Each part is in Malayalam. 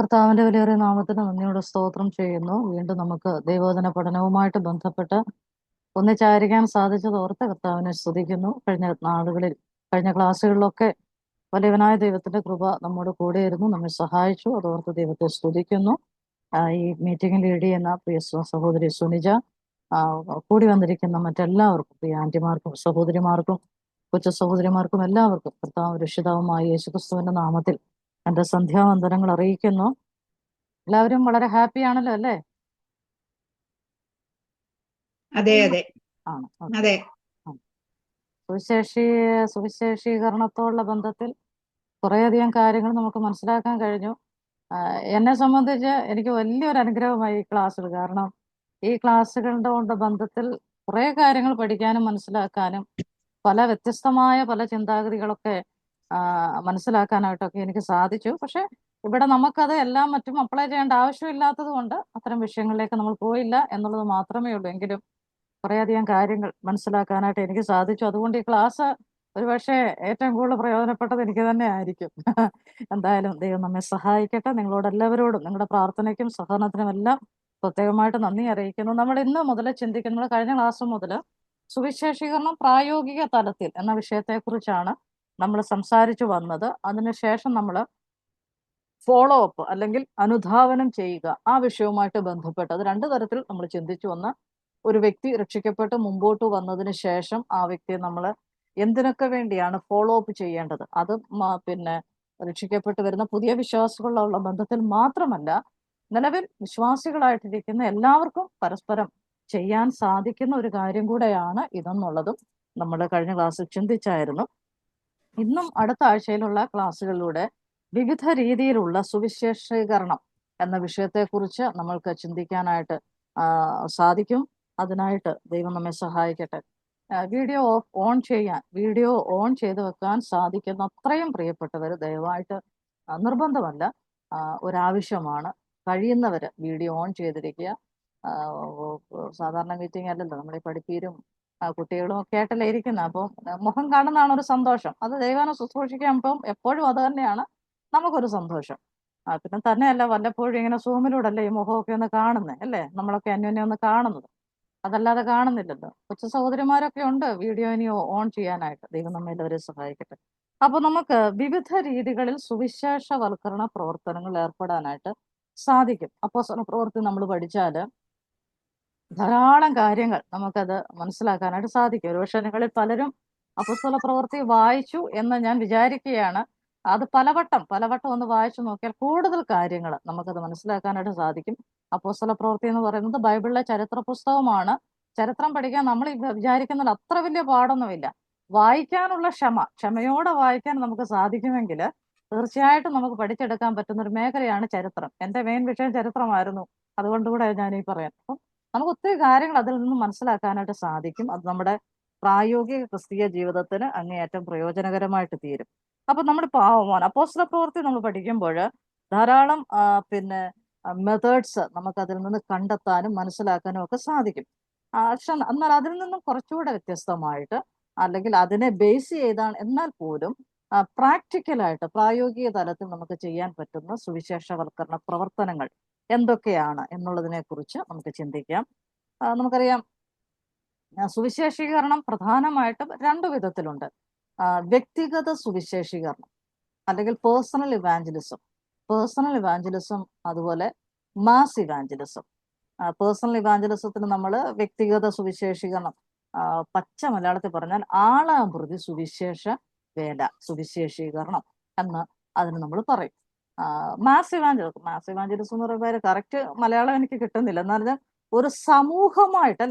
കർത്താവിന്റെ വിലയേറിയ നാമത്തിന് നന്ദിയോടെ സ്തോത്രം ചെയ്യുന്നു. വീണ്ടും നമുക്ക് ദൈവവചന പഠനവുമായിട്ട് ബന്ധപ്പെട്ട് ഒന്നിച്ചായിരിക്കാൻ സാധിച്ചത് ഓർത്ത് കർത്താവിനെ സ്തുതിക്കുന്നു. കഴിഞ്ഞ ക്ലാസ്സുകളിലൊക്കെ വലിയവനായ ദൈവത്തിന്റെ കൃപ നമ്മുടെ കൂടെയിരുന്നു, നമ്മെ സഹായിച്ചു. അതോർത്ത് ദൈവത്തെ സ്തുതിക്കുന്നു. ഈ മീറ്റിംഗ് ലീഡ് ചെയ്യുന്ന പ്രിയ സഹോദരി സുനിജ, കൂടി വന്നിരിക്കുന്ന മറ്റെല്ലാവർക്കും, പ്രിയ ആന്റിമാർക്കും സഹോദരിമാർക്കും കൊച്ചു സഹോദരിമാർക്കും എല്ലാവർക്കും കർത്താവ് രക്ഷിതാവുമായ യേശുക്രിസ്തുവിന്റെ നാമത്തിൽ എന്റെ സന്ധ്യാവന്ദനങ്ങൾ അറിയിക്കുന്നു. എല്ലാവരും വളരെ ഹാപ്പി ആണല്ലോ അല്ലേ? അതെ അതെ ആണ്. അതെ. സുവിശേഷീകരണത്തോടുള്ള ബന്ധത്തിൽ കുറേയധികം കാര്യങ്ങൾ നമുക്ക് മനസ്സിലാക്കാൻ കഴിഞ്ഞു. എന്നെ സംബന്ധിച്ച് എനിക്ക് വലിയൊരു അനുഗ്രഹമായി ഈ ക്ലാസ്സുകൾ. കാരണം ഈ ക്ലാസ്സുകളുടെ കൊണ്ട് ബന്ധത്തിൽ കുറേ കാര്യങ്ങൾ പഠിക്കാനും മനസ്സിലാക്കാനും പല വ്യത്യസ്തമായ പല ചിന്താഗതികളൊക്കെ മനസ്സിലാക്കാനായിട്ടൊക്കെ എനിക്ക് സാധിച്ചു. പക്ഷെ ഇവിടെ നമുക്കത് എല്ലാം മറ്റും അപ്ലൈ ചെയ്യേണ്ട ആവശ്യമില്ലാത്തത് കൊണ്ട് അത്തരം വിഷയങ്ങളിലേക്ക് നമ്മൾ പോയില്ല എന്നുള്ളത് മാത്രമേ ഉള്ളൂ. എങ്കിലും കുറേയധികം കാര്യങ്ങൾ മനസ്സിലാക്കാനായിട്ട് എനിക്ക് സാധിച്ചു. അതുകൊണ്ട് ഈ ക്ലാസ് ഒരുപക്ഷെ ഏറ്റവും കൂടുതൽ പ്രയോജനപ്പെട്ടത് എനിക്ക് തന്നെ ആയിരിക്കും. എന്തായാലും ദൈവം നമ്മെ സഹായിക്കട്ടെ. നിങ്ങളോട് എല്ലാവരോടും നിങ്ങളുടെ പ്രാർത്ഥനയ്ക്കും സഹകരണത്തിനും എല്ലാം പ്രത്യേകമായിട്ട് നന്ദി അറിയിക്കുന്നു. നമ്മൾ ഇന്ന് മുതൽ ചിന്തിക്കുന്നത്, കഴിഞ്ഞ ക്ലാസ് മുതൽ സുവിശേഷീകരണം പ്രായോഗിക തലത്തിൽ എന്ന വിഷയത്തെക്കുറിച്ചാണ് നമ്മൾ സംസാരിച്ചു വന്നത്. അതിനുശേഷം നമ്മൾ ഫോളോ അപ്പ് അല്ലെങ്കിൽ അനുധാവനം ചെയ്യുക, ആ വിഷയവുമായിട്ട് ബന്ധപ്പെട്ട് അത് രണ്ടു തരത്തിൽ നമ്മൾ ചിന്തിച്ചു വന്ന്, ഒരു വ്യക്തി രക്ഷിക്കപ്പെട്ട് മുമ്പോട്ട് വന്നതിന് ശേഷം ആ വ്യക്തിയെ നമ്മൾ എന്തിനൊക്കെ വേണ്ടിയാണ് ഫോളോ അപ്പ് ചെയ്യേണ്ടത്, അത് പിന്നെ രക്ഷിക്കപ്പെട്ട് വരുന്ന പുതിയ വിശ്വാസികളുള്ള ബന്ധത്തിൽ മാത്രമല്ല, നിലവിൽ വിശ്വാസികളായിട്ടിരിക്കുന്ന എല്ലാവർക്കും പരസ്പരം ചെയ്യാൻ സാധിക്കുന്ന ഒരു കാര്യം കൂടെയാണ് ഇതെന്നുള്ളതും നമ്മൾ കഴിഞ്ഞ ക്ലാസ്സിൽ ചിന്തിച്ചായിരുന്നു. ഇന്നും അടുത്ത ആഴ്ചയിലുള്ള ക്ലാസ്സുകളിലൂടെ വിവിധ രീതിയിലുള്ള സുവിശേഷീകരണം എന്ന വിഷയത്തെക്കുറിച്ച് നമ്മൾക്ക് ചിന്തിക്കാനായിട്ട് സാധിക്കും. അതിനായിട്ട് ദൈവം നമ്മെ സഹായിക്കട്ടെ. വീഡിയോ ഓൺ ചെയ്ത് വെക്കാൻ സാധിക്കുന്ന അത്രയും പ്രിയപ്പെട്ടവർ ദയവായിട്ട്, നിർബന്ധമല്ല, ഒരാവശ്യമാണ്, കഴിയുന്നവർ വീഡിയോ ഓൺ ചെയ്തിരിക്കുക. സാധാരണ മീറ്റിംഗ് അല്ലല്ലോ, നമ്മൾ ഈ പഠിപ്പീരും കുട്ടികളും ഒക്കെ ആയിട്ടല്ലേ ഇരിക്കുന്നത്. അപ്പോൾ മുഖം കാണുന്നതാണ് ഒരു സന്തോഷം. അത് ദൈവാനെ ശുശ്രൂഷിക്കുമ്പം എപ്പോഴും അത് തന്നെയാണ് നമുക്കൊരു സന്തോഷം. പിന്നെ തന്നെയല്ല, വല്ലപ്പോഴും ഇങ്ങനെ സൂമിലൂടല്ലേ ഈ മുഖമൊക്കെ ഒന്ന് കാണുന്നത് അല്ലേ, നമ്മളൊക്കെ അന്യോന്യം ഒന്ന് കാണുന്നത്. അതല്ലാതെ കാണുന്നില്ലല്ലോ. കൊച്ചു സഹോദരിമാരൊക്കെ ഉണ്ട് വീഡിയോ ഇനി ഓൺ ചെയ്യാനായിട്ട്. ദൈവം നമ്മെ എല്ലാവരെ സഹായിക്കട്ടെ. അപ്പൊ നമുക്ക് വിവിധ രീതികളിൽ സുവിശേഷവൽക്കരണ പ്രവർത്തനങ്ങൾ ഏർപ്പെടാനായിട്ട് സാധിക്കും. അപ്പോസ്തല പ്രവൃത്തി നമ്മൾ പഠിച്ചാൽ ധാരാളം കാര്യങ്ങൾ നമുക്കത് മനസ്സിലാക്കാനായിട്ട് സാധിക്കും. ഒരുപക്ഷെ നിങ്ങളിൽ പലരും അപ്പോസ്തല പ്രവൃത്തി വായിച്ചു എന്ന് ഞാൻ വിചാരിക്കുകയാണ്. അത് പലവട്ടം ഒന്ന് വായിച്ചു നോക്കിയാൽ കൂടുതൽ കാര്യങ്ങൾ നമുക്കത് മനസ്സിലാക്കാനായിട്ട് സാധിക്കും. അപ്പോസ്തല പ്രവൃത്തി എന്ന് പറയുന്നത് ബൈബിളിലെ ചരിത്ര പുസ്തകമാണ്. ചരിത്രം പഠിക്കാൻ നമ്മൾ വിചാരിക്കുന്നത് അത്ര വലിയ പാടൊന്നുമില്ല. വായിക്കാനുള്ള ക്ഷമയോടെ വായിക്കാൻ നമുക്ക് സാധിക്കുമെങ്കിൽ തീർച്ചയായിട്ടും നമുക്ക് പഠിച്ചെടുക്കാൻ പറ്റുന്ന ഒരു മേഖലയാണ് ചരിത്രം. എൻ്റെ മെയിൻ വിഷയം ചരിത്രമായിരുന്നു, അതുകൊണ്ടുകൂടെ ഞാൻ ഈ പറയാം. അപ്പം നമുക്ക് ഒത്തിരി കാര്യങ്ങൾ അതിൽ നിന്ന് മനസ്സിലാക്കാനായിട്ട് സാധിക്കും. അത് നമ്മുടെ പ്രായോഗിക ക്രിസ്തീയ ജീവിതത്തിന് അങ്ങേയറ്റം പ്രയോജനകരമായിട്ട് തീരും. അപ്പൊ നമ്മുടെ അപ്പോസ്തല പ്രവൃത്തി നമ്മൾ പഠിക്കുമ്പോൾ ധാരാളം മെത്തേഡ്സ് നമുക്ക് അതിൽ നിന്ന് കണ്ടെത്താനും മനസ്സിലാക്കാനും ഒക്കെ സാധിക്കും. പക്ഷെ എന്നാൽ അതിൽ നിന്നും കുറച്ചുകൂടെ വ്യത്യസ്തമായിട്ട്, അല്ലെങ്കിൽ അതിനെ ബേസ് ചെയ്താണ് എന്നാൽ പോലും പ്രാക്ടിക്കലായിട്ട് പ്രായോഗിക തലത്തിൽ നമുക്ക് ചെയ്യാൻ പറ്റുന്ന സുവിശേഷവൽക്കരണ പ്രവർത്തനങ്ങൾ എന്തൊക്കെയാണ് എന്നുള്ളതിനെ കുറിച്ച് നമുക്ക് ചിന്തിക്കാം. നമുക്കറിയാം, സുവിശേഷീകരണം പ്രധാനമായിട്ടും രണ്ടു വിധത്തിലുണ്ട്. വ്യക്തിഗത സുവിശേഷീകരണം അല്ലെങ്കിൽ പേഴ്സണൽ ഇവാഞ്ചലിസം, അതുപോലെ മാസ് ഇവാഞ്ചലിസം. പേഴ്സണൽ ഇവാഞ്ചലിസത്തിന് നമ്മൾ വ്യക്തിഗത സുവിശേഷീകരണം, പച്ച മലയാളത്തിൽ പറഞ്ഞാൽ ആളാമൃതി സുവിശേഷീകരണം എന്ന് അതിന് നമ്മൾ പറയും. മാസ് ഇവാഞ്ചലിസം എന്ന് പറയുമ്പോൾ കറക്റ്റ് മലയാളം എനിക്ക് കിട്ടുന്നില്ല. എന്ന് പറഞ്ഞാൽ ഒരു സമൂഹമായിട്ട്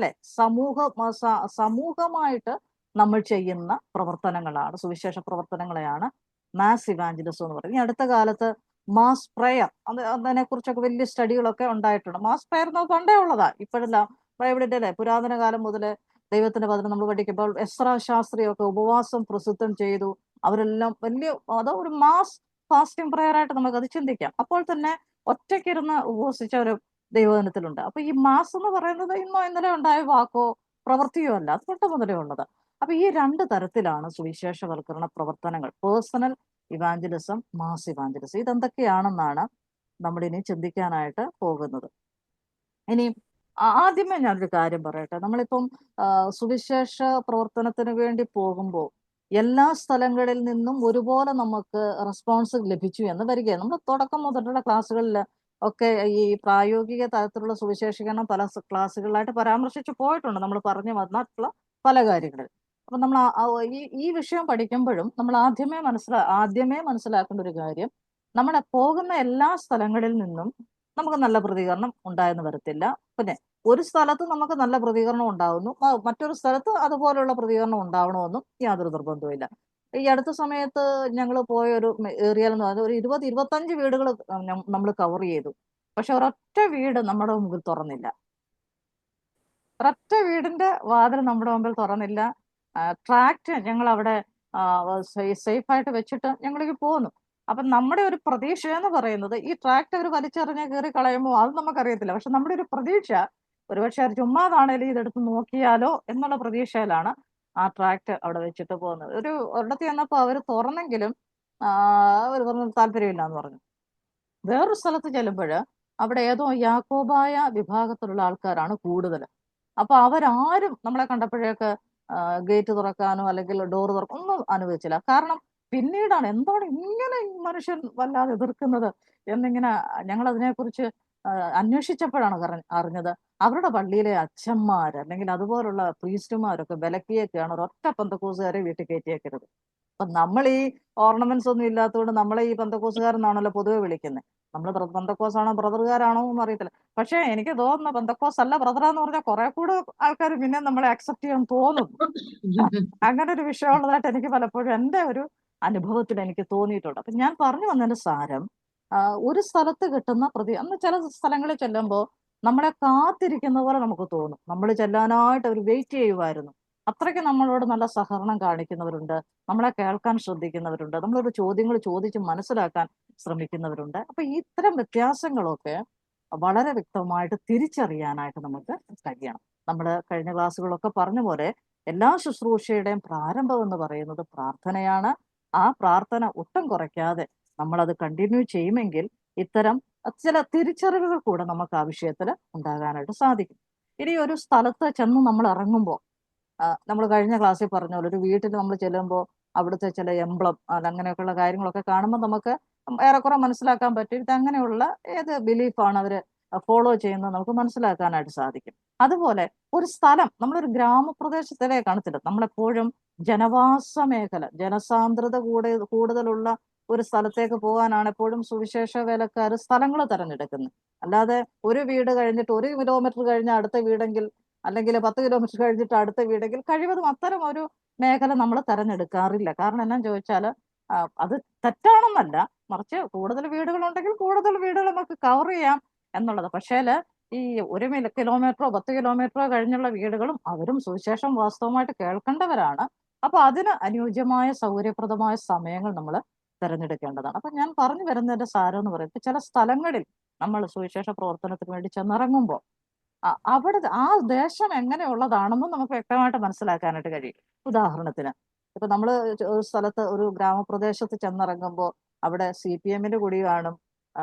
നമ്മൾ ചെയ്യുന്ന പ്രവർത്തനങ്ങളാണ്, സുവിശേഷ പ്രവർത്തനങ്ങളെയാണ് മാസ് ഇവാഞ്ചലിസം എന്ന് പറയുന്നത്. ഈ അടുത്ത കാലത്ത് മാസ് പ്രെയർ, അതിനെ കുറിച്ചൊക്കെ വലിയ സ്റ്റഡികളൊക്കെ ഉണ്ടായിട്ടുണ്ട്. മാസ് പ്രെയർ എന്ന് പണ്ടേ ഉള്ളതാ, ഇപ്പോഴല്ല. ബൈബിളിന്റെ അല്ലേ പുരാതന കാലം മുതൽ ദൈവത്തിന്റെ വചനം നമ്മൾ പഠിക്കുമ്പോൾ എസ്രാ ശാസ്ത്രിയൊക്കെ ഉപവാസം പ്രസിദ്ധം ചെയ്തു. അവരെല്ലാം ഒരു മാസ് ഫാസ്റ്റിംഗ് പ്രെയർ ആയിട്ട് നമുക്കത് ചിന്തിക്കാം. അപ്പോൾ തന്നെ ഒറ്റയ്ക്കിരുന്ന് ഉപവസിച്ച ഒരു ദൈവജനത്തിലുണ്ട്. അപ്പൊ ഈ മാസ് എന്ന് പറയുന്നത് ഇന്നോ ഇന്നലെ ഉണ്ടായ വാക്കോ പ്രവൃത്തിയോ അല്ല, അത് തൊട്ട് മുതലേ ഉള്ളത്. അപ്പൊ ഈ രണ്ട് തരത്തിലാണ് സുവിശേഷവൽക്കരണ പ്രവർത്തനങ്ങൾ: പേഴ്സണൽ ഇവാഞ്ചലിസം, മാസ് ഇവാഞ്ചലിസം. ഇതെന്തൊക്കെയാണെന്നാണ് നമ്മളിനി ചിന്തിക്കാനായിട്ട് പോകുന്നത്. ഇനി ആദ്യമേ ഞാനൊരു കാര്യം പറയട്ടെ. നമ്മളിപ്പം സുവിശേഷ പ്രവർത്തനത്തിന് വേണ്ടി പോകുമ്പോൾ എല്ലാ സ്ഥലങ്ങളിൽ നിന്നും ഒരുപോലെ നമുക്ക് റെസ്പോൺസ് ലഭിച്ചു എന്ന് വരികയാണ്. നമ്മൾ തുടക്കം മുതലുള്ള ക്ലാസ്സുകളിൽ ഒക്കെ ഈ പ്രായോഗിക തലത്തിലുള്ള സുവിശേഷീകരണം പല ക്ലാസ്സുകളിലായിട്ട് പരാമർശിച്ചു പോയിട്ടുണ്ട്, നമ്മൾ പറഞ്ഞു വന്നിട്ടുള്ള പല കാര്യങ്ങളിൽ. അപ്പൊ നമ്മൾ ഈ വിഷയം പഠിക്കുമ്പോഴും നമ്മൾ ആദ്യമേ മനസ്സിലാക്കേണ്ട ഒരു കാര്യം, നമ്മൾ പോകുന്ന എല്ലാ സ്ഥലങ്ങളിൽ നിന്നും നമുക്ക് നല്ല പ്രതികരണം ഉണ്ടായെന്ന് വരത്തില്ല. പിന്നെ ഒരു സ്ഥലത്ത് നമുക്ക് നല്ല പ്രതികരണം ഉണ്ടാവുന്നു, മറ്റൊരു സ്ഥലത്ത് അതുപോലുള്ള പ്രതികരണം ഉണ്ടാവണമെന്നും യാതൊരു നിർബന്ധവുമില്ല. ഈ അടുത്ത സമയത്ത് ഞങ്ങൾ പോയ ഒരു ഏരിയയിൽ എന്ന് പറഞ്ഞാൽ ഒരു 20-25 വീടുകൾ നമ്മൾ കവർ ചെയ്തു. പക്ഷെ ഒരൊറ്റ വീട് നമ്മുടെ മുമ്പിൽ തുറന്നില്ല. ഒരൊറ്റ വീടിന്റെ വാതിൽ നമ്മുടെ മുമ്പിൽ തുറന്നില്ല. ട്രാക്ട് ഞങ്ങൾ അവിടെ സേഫ് ആയിട്ട് വെച്ചിട്ട് ഞങ്ങളിലേക്ക് പോന്നു. അപ്പൊ നമ്മുടെ ഒരു പ്രതീക്ഷ എന്ന് പറയുന്നത് ഈ ട്രാക്ട് അവർ വലിച്ചെറിഞ്ഞ് കയറി കളയുമ്പോൾ അത് നമുക്കറിയത്തില്ല. പക്ഷെ നമ്മുടെ ഒരു പ്രതീക്ഷ ഒരുപക്ഷെ അത് ചുമ്മാതാണേലും ഇതെടുത്ത് നോക്കിയാലോ എന്നുള്ള പ്രതീക്ഷയിലാണ് ആ ട്രാക്ട് അവിടെ വെച്ചിട്ട് പോകുന്നത്. ഒരിടത്ത് ചെന്നപ്പോൾ അവർ തുറന്നെങ്കിലും അവർ പറഞ്ഞു താല്പര്യമില്ല എന്ന് പറഞ്ഞു. വേറൊരു സ്ഥലത്ത് ചെല്ലുമ്പോൾ അവിടെ ഏതോ യാക്കോബായ വിഭാഗത്തിലുള്ള ആൾക്കാരാണ് കൂടുതൽ. അപ്പൊ അവരാരും നമ്മളെ കണ്ടപ്പോഴേക്ക് ഗേറ്റ് തുറക്കാനോ അല്ലെങ്കിൽ ഡോർ തുറക്കാനോ ഒന്നും അനുവദിച്ചില്ല. കാരണം പിന്നീടാണ് എന്താണ് ഇങ്ങനെ ഈ മനുഷ്യൻ വല്ലാതെ എതിർക്കുന്നത് എന്നിങ്ങനെ ഞങ്ങൾ അതിനെക്കുറിച്ച് അന്വേഷിച്ചപ്പോഴാണ് അറിഞ്ഞത്. അവരുടെ പള്ളിയിലെ അച്ഛന്മാർ അല്ലെങ്കിൽ അതുപോലുള്ള പ്രീസ്റ്റുമാരൊക്കെ വിലക്കിയൊക്കെയാണ് ഒരൊറ്റ പെന്തക്കോസുകാരെ വീട്ടിൽ കയറ്റിയേക്കരുത്. അപ്പൊ നമ്മൾ ഈ ഓർണമെന്റ്സ് ഒന്നും ഇല്ലാത്തതുകൊണ്ട് നമ്മളെ ഈ പെന്തക്കോസുകാരെന്നാണല്ലോ പൊതുവെ വിളിക്കുന്നത്. നമ്മൾ പെന്തക്കോസാണോ ബ്രദറുകാരാണോ എന്ന് അറിയത്തില്ല. പക്ഷെ എനിക്ക് തോന്നുന്നു പെന്തക്കോസ് അല്ല ബ്രദറാന്ന് പറഞ്ഞാൽ കുറെ കൂടെ ആൾക്കാർ പിന്നെ നമ്മളെ അക്സെപ്റ്റ് ചെയ്യാൻ തോന്നുന്നു. അങ്ങനെ ഒരു വിഷയമുള്ളതായിട്ട് എനിക്ക് പലപ്പോഴും എൻ്റെ ഒരു അനുഭവത്തിൽ എനിക്ക് തോന്നിയിട്ടുണ്ട്. അപ്പൊ ഞാൻ പറഞ്ഞു വന്നതിന്റെ സാരം, ഒരു സ്ഥലത്ത് കിട്ടുന്ന അന്ന് ചില സ്ഥലങ്ങളിൽ ചെല്ലുമ്പോൾ നമ്മളെ കാത്തിരിക്കുന്ന പോലെ നമുക്ക് തോന്നും. നമ്മൾ ചെല്ലാനായിട്ട് അവർ വെയിറ്റ് ചെയ്യുമായിരുന്നു. അത്രയ്ക്ക് നമ്മളോട് നല്ല സഹകരണം കാണിക്കുന്നവരുണ്ട്, നമ്മളെ കേൾക്കാൻ ശ്രദ്ധിക്കുന്നവരുണ്ട്, നമ്മളോട് ചോദ്യങ്ങൾ ചോദിച്ച് മനസ്സിലാക്കാൻ ശ്രമിക്കുന്നവരുണ്ട്. അപ്പൊ ഇത്തരം വ്യത്യാസങ്ങളൊക്കെ വളരെ വ്യക്തമായിട്ട് തിരിച്ചറിയാനായിട്ട് നമുക്ക് കഴിയണം. നമ്മൾ കഴിഞ്ഞ ക്ലാസ്സുകളൊക്കെ പറഞ്ഞ പോലെ എല്ലാ ശുശ്രൂഷയുടെയും പ്രാരംഭം എന്ന് പറയുന്നത് പ്രാർത്ഥനയാണ്. ആ പ്രാർത്ഥന ഒട്ടും കുറയ്ക്കാതെ നമ്മളത് കണ്ടിന്യൂ ചെയ്യുമെങ്കിൽ ഇത്തരം ചില തിരിച്ചറിവുകൾ കൂടെ നമുക്ക് ആ വിഷയത്തിൽ ഉണ്ടാകാനായിട്ട് സാധിക്കും. ഇനി ഒരു സ്ഥലത്ത് ചെന്ന് നമ്മൾ ഇറങ്ങുമ്പോൾ, നമ്മൾ കഴിഞ്ഞ ക്ലാസ്സിൽ പറഞ്ഞ പോലെ ഒരു വീട്ടിൽ നമ്മൾ ചെല്ലുമ്പോൾ അവിടുത്തെ ചില എംബ്ലം അങ്ങനെയൊക്കെയുള്ള കാര്യങ്ങളൊക്കെ കാണുമ്പോൾ നമുക്ക് ഏറെക്കുറെ മനസ്സിലാക്കാൻ പറ്റും ഇത് അങ്ങനെയുള്ള ഏത് ബിലീഫാണ് അവർ ഫോളോ ചെയ്യുന്നത് നമുക്ക് മനസ്സിലാക്കാനായിട്ട് സാധിക്കും. അതുപോലെ ഒരു സ്ഥലം നമ്മളൊരു ഗ്രാമപ്രദേശത്തിലേക്കാണ് ചെല്ലുന്നത്. നമ്മളെപ്പോഴും ജനവാസ മേഖല, ജനസാന്ദ്രത കൂടുതലുള്ള ഒരു സ്ഥലത്തേക്ക് പോകാനാണ് എപ്പോഴും സുവിശേഷ വേലക്കാർ സ്ഥലങ്ങൾ തിരഞ്ഞെടുക്കുന്നത്. അല്ലാതെ ഒരു വീട് കഴിഞ്ഞിട്ട് 1 കിലോമീറ്റർ കഴിഞ്ഞ അടുത്ത വീടെങ്കിൽ അല്ലെങ്കിൽ 10 കിലോമീറ്റർ കഴിഞ്ഞിട്ട് അടുത്ത വീടെങ്കിൽ കഴിവതും അത്തരം ഒരു മേഖല നമ്മൾ തിരഞ്ഞെടുക്കാറില്ല. കാരണം എന്നാന്ന് ചോദിച്ചാൽ അത് തെറ്റാണെന്നല്ല, മറിച്ച് കൂടുതൽ വീടുകളുണ്ടെങ്കിൽ കൂടുതൽ വീടുകൾ നമുക്ക് കവർ ചെയ്യാം എന്നുള്ളത്. പക്ഷേല് ഈ 1 കിലോമീറ്ററോ 10 കിലോമീറ്ററോ കഴിഞ്ഞുള്ള വീടുകളും അവരും സുവിശേഷം വാസ്തവമായിട്ട് കേൾക്കേണ്ടവരാണ്. അപ്പൊ അതിന് അനുയോജ്യമായ സൗകര്യപ്രദമായ സമയങ്ങൾ നമ്മൾ തിരഞ്ഞെടുക്കേണ്ടതാണ്. അപ്പൊ ഞാൻ പറഞ്ഞു വരുന്നതിന്റെ സാരം എന്ന് പറയുന്നത്, ചില സ്ഥലങ്ങളിൽ നമ്മൾ സുവിശേഷ പ്രവർത്തനത്തിന് വേണ്ടി ചെന്നിറങ്ങുമ്പോൾ അവിടെ ആ ദേശം എങ്ങനെയുള്ളതാണെന്നും നമുക്ക് വ്യക്തമായിട്ട് മനസ്സിലാക്കാനായിട്ട് കഴിയും. ഉദാഹരണത്തിന് ഇപ്പൊ നമ്മൾ ഒരു സ്ഥലത്ത് ഒരു ഗ്രാമപ്രദേശത്ത് ചെന്നിറങ്ങുമ്പോൾ അവിടെ CPM-ന്റെ കൊടി കാണും,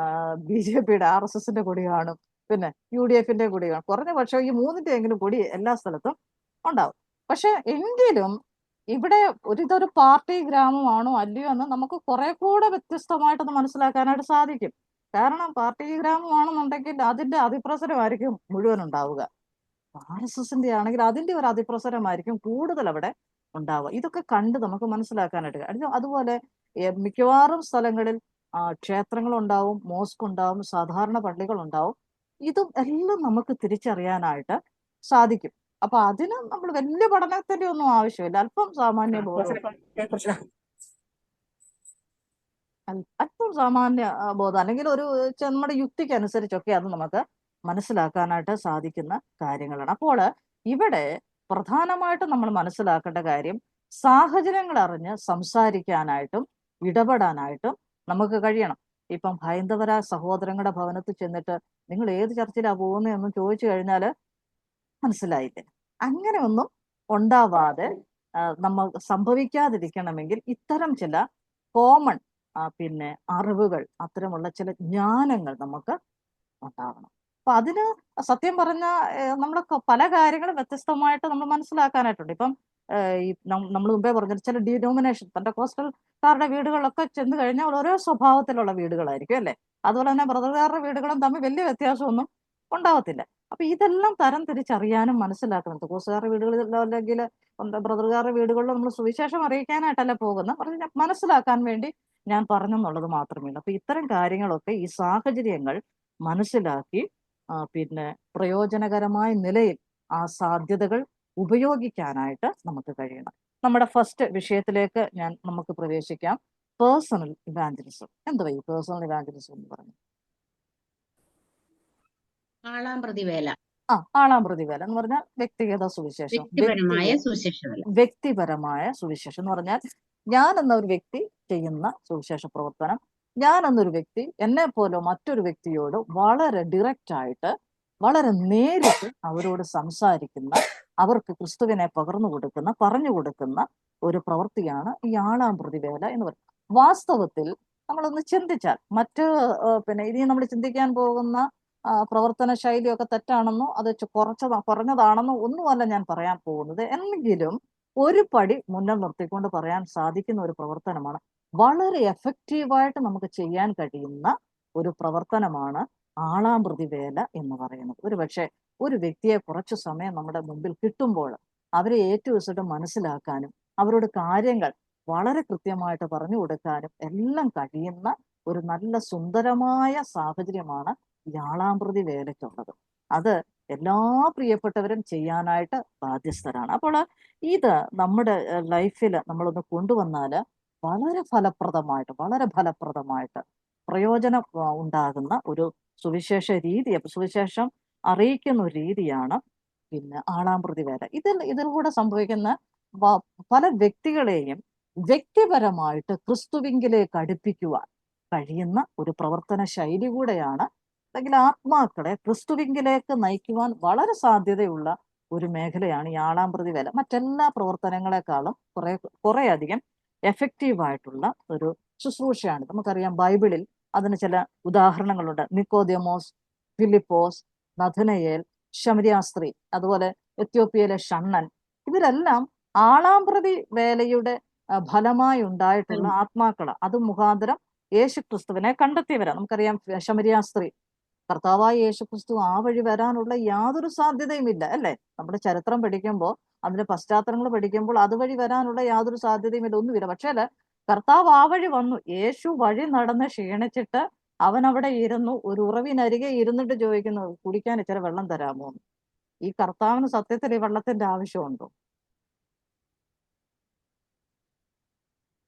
BJP-യുടെ RSS-ന്റെ കൊടി കാണും, പിന്നെ UDF-ന്റെ കൊടി കാണും. കുറഞ്ഞ പക്ഷം ഈ 3-ന്റെ എങ്കിലും കൊടി എല്ലാ സ്ഥലത്തും ഉണ്ടാവും. പക്ഷെ എങ്കിലും ഇവിടെ ഇതൊരു പാർട്ടി ഗ്രാമമാണോ അല്ലയോ എന്ന് നമുക്ക് കുറെ കൂടെ വ്യത്യസ്തമായിട്ടൊന്ന് മനസ്സിലാക്കാനായിട്ട് സാധിക്കും. കാരണം പാർട്ടി ഗ്രാമമാണെന്നുണ്ടെങ്കിൽ അതിന്റെ അതിപ്രസരമായിരിക്കും മുഴുവൻ ഉണ്ടാവുക. RSS-ന്റെ ആണെങ്കിൽ അതിന്റെ ഒരു അതിപ്രസരമായിരിക്കും കൂടുതൽ അവിടെ ഉണ്ടാവുക. ഇതൊക്കെ കണ്ട് നമുക്ക് മനസ്സിലാക്കാനായിട്ട് അതുപോലെ മിക്കവാറും സ്ഥലങ്ങളിൽ ക്ഷേത്രങ്ങളുണ്ടാവും, മോസ്ക് ഉണ്ടാവും, സാധാരണ പള്ളികൾ ഉണ്ടാവും. ഇതും എല്ലാം നമുക്ക് തിരിച്ചറിയാനായിട്ട് സാധിക്കും. അപ്പൊ അതിന് നമ്മൾ വലിയ പഠനത്തിന്റെ ഒന്നും ആവശ്യമില്ല. അല്പം സാമാന്യ ബോധം അല്ലെങ്കിൽ ഒരു നമ്മുടെ യുക്തിക്ക് അനുസരിച്ചൊക്കെ അത് നമുക്ക് മനസ്സിലാക്കാനായിട്ട് സാധിക്കുന്ന കാര്യങ്ങളാണ്. അപ്പോൾ ഇവിടെ പ്രധാനമായിട്ടും നമ്മൾ മനസ്സിലാക്കേണ്ട കാര്യം, സാഹചര്യങ്ങൾ അറിഞ്ഞ് സംസാരിക്കാനായിട്ടും ഇടപെടാനായിട്ടും നമുക്ക് കഴിയണം. ഇപ്പം ഹൈന്ദവര സഹോദരങ്ങളുടെ ഭവനത്തിൽ ചെന്നിട്ട് നിങ്ങൾ ഏത് ചർച്ചിലാ പോകുന്നതെന്ന് ചോദിച്ചു കഴിഞ്ഞാൽ മനസ്സിലായില്ലേ? അങ്ങനെ ഒന്നും ഉണ്ടാവാതെ നമ്മൾ സംഭവിക്കാതിരിക്കണമെങ്കിൽ ഇത്തരം ചില കോമൺ പിന്നെ അറിവുകൾ, അത്തരമുള്ള ചില ജ്ഞാനങ്ങൾ നമുക്ക് ഉണ്ടാകണം. അപ്പൊ അതിന് സത്യം പറഞ്ഞ നമ്മൾ പല കാര്യങ്ങളും വ്യത്യസ്തമായിട്ട് നമ്മൾ മനസ്സിലാക്കാനായിട്ടുണ്ട്. ഇപ്പം ഈ നമ്മൾ മുമ്പേ പറഞ്ഞത് ചില ഡിനോമിനേഷൻ പെന്തക്കോസ്റ്റൽക്കാരുടെ വീടുകളിലൊക്കെ ചെന്ന് കഴിഞ്ഞാൽ ഓരോ സ്വഭാവത്തിലുള്ള വീടുകളായിരിക്കും അല്ലേ. അതുപോലെ തന്നെ ബ്രദറുകാരുടെ വീടുകളും തമ്മിൽ വലിയ വ്യത്യാസമൊന്നും ഉണ്ടാവത്തില്ല. അപ്പൊ ഇതെല്ലാം തരം തിരിച്ചറിയാനും മനസ്സിലാക്കണം. പെന്തക്കോസ്തുകാരുടെ വീടുകളിലോ അല്ലെങ്കിൽ ബ്രദറുകാരുടെ വീടുകളിലോ നമ്മൾ സുവിശേഷം അറിയിക്കാനായിട്ടല്ല പോകുന്നത്, പറഞ്ഞ് മനസ്സിലാക്കാൻ വേണ്ടി ഞാൻ പറഞ്ഞെന്നുള്ളത് മാത്രമേ ഉള്ളൂ. അപ്പൊ ഇത്തരം കാര്യങ്ങളൊക്കെ ഈ സാഹചര്യങ്ങൾ മനസ്സിലാക്കി പിന്നെ പ്രയോജനകരമായ നിലയിൽ ആ സാധ്യതകൾ ഉപയോഗിക്കാനായിട്ട് നമുക്ക് കഴിയണം. നമ്മുടെ ഫസ്റ്റ് വിഷയത്തിലേക്ക് നമുക്ക് പ്രവേശിക്കാം. Personal evangelism. എന്തുവാ ഈ പേഴ്സണൽ ഇവാഞ്ചലിസം എന്ന് പറഞ്ഞു? ആളാം പ്രതിവേല. ആളാം പ്രതിവേല എന്ന് പറഞ്ഞാൽ വ്യക്തിഗത സുവിശേഷം, വ്യക്തിപരമായ സുവിശേഷം എന്ന് പറഞ്ഞാൽ ഞാൻ എന്ന ഒരു വ്യക്തി ചെയ്യുന്ന സുവിശേഷ പ്രവർത്തനം, ഞാൻ എന്നൊരു വ്യക്തി എന്നെ പോലെ മറ്റൊരു വ്യക്തിയോട് വളരെ ഡയറക്റ്റ് ആയിട്ട്, വളരെ നേരിട്ട് അവരോട് സംസാരിക്കുന്ന, അവർക്ക് ക്രിസ്തുവിനെ പറഞ്ഞു കൊടുക്കുന്ന ഒരു പ്രവൃത്തിയാണ് ഈ ആളാം പ്രതിവേല എന്ന് പറയുന്നത്. വാസ്തവത്തിൽ നമ്മളൊന്ന് ചിന്തിച്ചാൽ പിന്നെ ഇനി നമ്മൾ ചിന്തിക്കാൻ പോകുന്ന പ്രവർത്തന ശൈലിയൊക്കെ തെറ്റാണെന്നോ അത് കുറഞ്ഞതാണെന്നോ ഒന്നുമല്ല ഞാൻ പറയാൻ പോകുന്നത്. എങ്കിലും ഒരു പടി മുന്നിൽ നിർത്തിക്കൊണ്ട് പറയാൻ സാധിക്കുന്ന ഒരു പ്രവർത്തനമാണ്, വളരെ എഫക്റ്റീവായിട്ട് നമുക്ക് ചെയ്യാൻ കഴിയുന്ന ഒരു പ്രവർത്തനമാണ് ആളാം പ്രതിവേല എന്ന് പറയുന്നത്. ഒരുപക്ഷെ ഒരു വ്യക്തിയെ കുറച്ചു സമയം നമ്മുടെ മുമ്പിൽ കിട്ടുമ്പോൾ അവരെ ഏറ്റവും മനസ്സിലാക്കാനും അവരോട് കാര്യങ്ങൾ വളരെ കൃത്യമായിട്ട് പറഞ്ഞു കൊടുക്കാനും എല്ലാം കഴിയുന്ന ഒരു നല്ല സുന്ദരമായ സാഹചര്യമാണ് ഈ ആളാം പ്രതിവേലയ്ക്കുള്ളത്. അത് എല്ലാ പ്രിയപ്പെട്ടവരും ചെയ്യാനായിട്ട് ബാധ്യസ്ഥരാണ്. അപ്പോൾ ഇത് നമ്മുടെ ലൈഫിൽ നമ്മളൊന്ന് കൊണ്ടുവന്നാൽ വളരെ ഫലപ്രദമായിട്ട് പ്രയോജനം ഉണ്ടാകുന്ന ഒരു സുവിശേഷം അറിയിക്കുന്ന ഒരു രീതിയാണ് പിന്നെ ആളാം പ്രതിവേല. ഇതിലൂടെ സംഭവിക്കുന്ന പല വ്യക്തികളെയും വ്യക്തിപരമായിട്ട് ക്രിസ്തുവിങ്കിലേക്ക് അടുപ്പിക്കുവാൻ കഴിയുന്ന ഒരു പ്രവർത്തന ശൈലി കൂടെയാണ്, അല്ലെങ്കിൽ ആത്മാക്കളെ ക്രിസ്തുവിങ്കിലേക്ക് നയിക്കുവാൻ വളരെ സാധ്യതയുള്ള ഒരു മേഖലയാണ് ഈ ആളാം പ്രതിവേല. മറ്റെല്ലാ പ്രവർത്തനങ്ങളെക്കാളും കുറെ അധികം എഫക്റ്റീവായിട്ടുള്ള ഒരു ശുശ്രൂഷയാണ്. നമുക്കറിയാം ബൈബിളിൽ അതിന് ചില ഉദാഹരണങ്ങളുണ്ട്. നിക്കോദേമോസ്, ഫിലിപ്പോസ്, നഥനയേൽ, ശമരിയാസ്ത്രീ, അതുപോലെ എത്യോപ്യയിലെ ഷണ്ണൻ. ഇവരെല്ലാം ആളാം പ്രതി വേലയുടെ ഫലമായി ഉണ്ടായിട്ടുള്ള ആത്മാക്കള്. അത് മുഖാന്തരം യേശുക്രിസ്തുവിനെ കണ്ടെത്തിയവരാ. നമുക്കറിയാം ശമരിയാസ്ത്രീ, കർത്താവായ യേശുക്രിസ്തു ആ വഴി വരാനുള്ള യാതൊരു സാധ്യതയുമില്ല അല്ലേ. നമ്മുടെ ചരിത്രം പഠിക്കുമ്പോൾ, അതിന്റെ പശ്ചാത്തലങ്ങൾ പഠിക്കുമ്പോൾ അതുവഴി വരാനുള്ള യാതൊരു സാധ്യതയുമില്ല, ഒന്നുമില്ല. പക്ഷേ കർത്താവ് ആ വഴി വന്നു. യേശു വഴി നടന്ന് ക്ഷീണിച്ചിട്ട് അവൻ അവിടെ ഇരുന്നു, ഒരു ഉറവിനരികെ ഇരുന്നിട്ട് ചോദിക്കുന്നു, കുടിക്കാൻ ഇച്ചിരി വെള്ളം തരാമോ? ഈ കർത്താവിന് സത്യത്തിൽ ഈ വെള്ളത്തിന്റെ ആവശ്യമുണ്ടോ?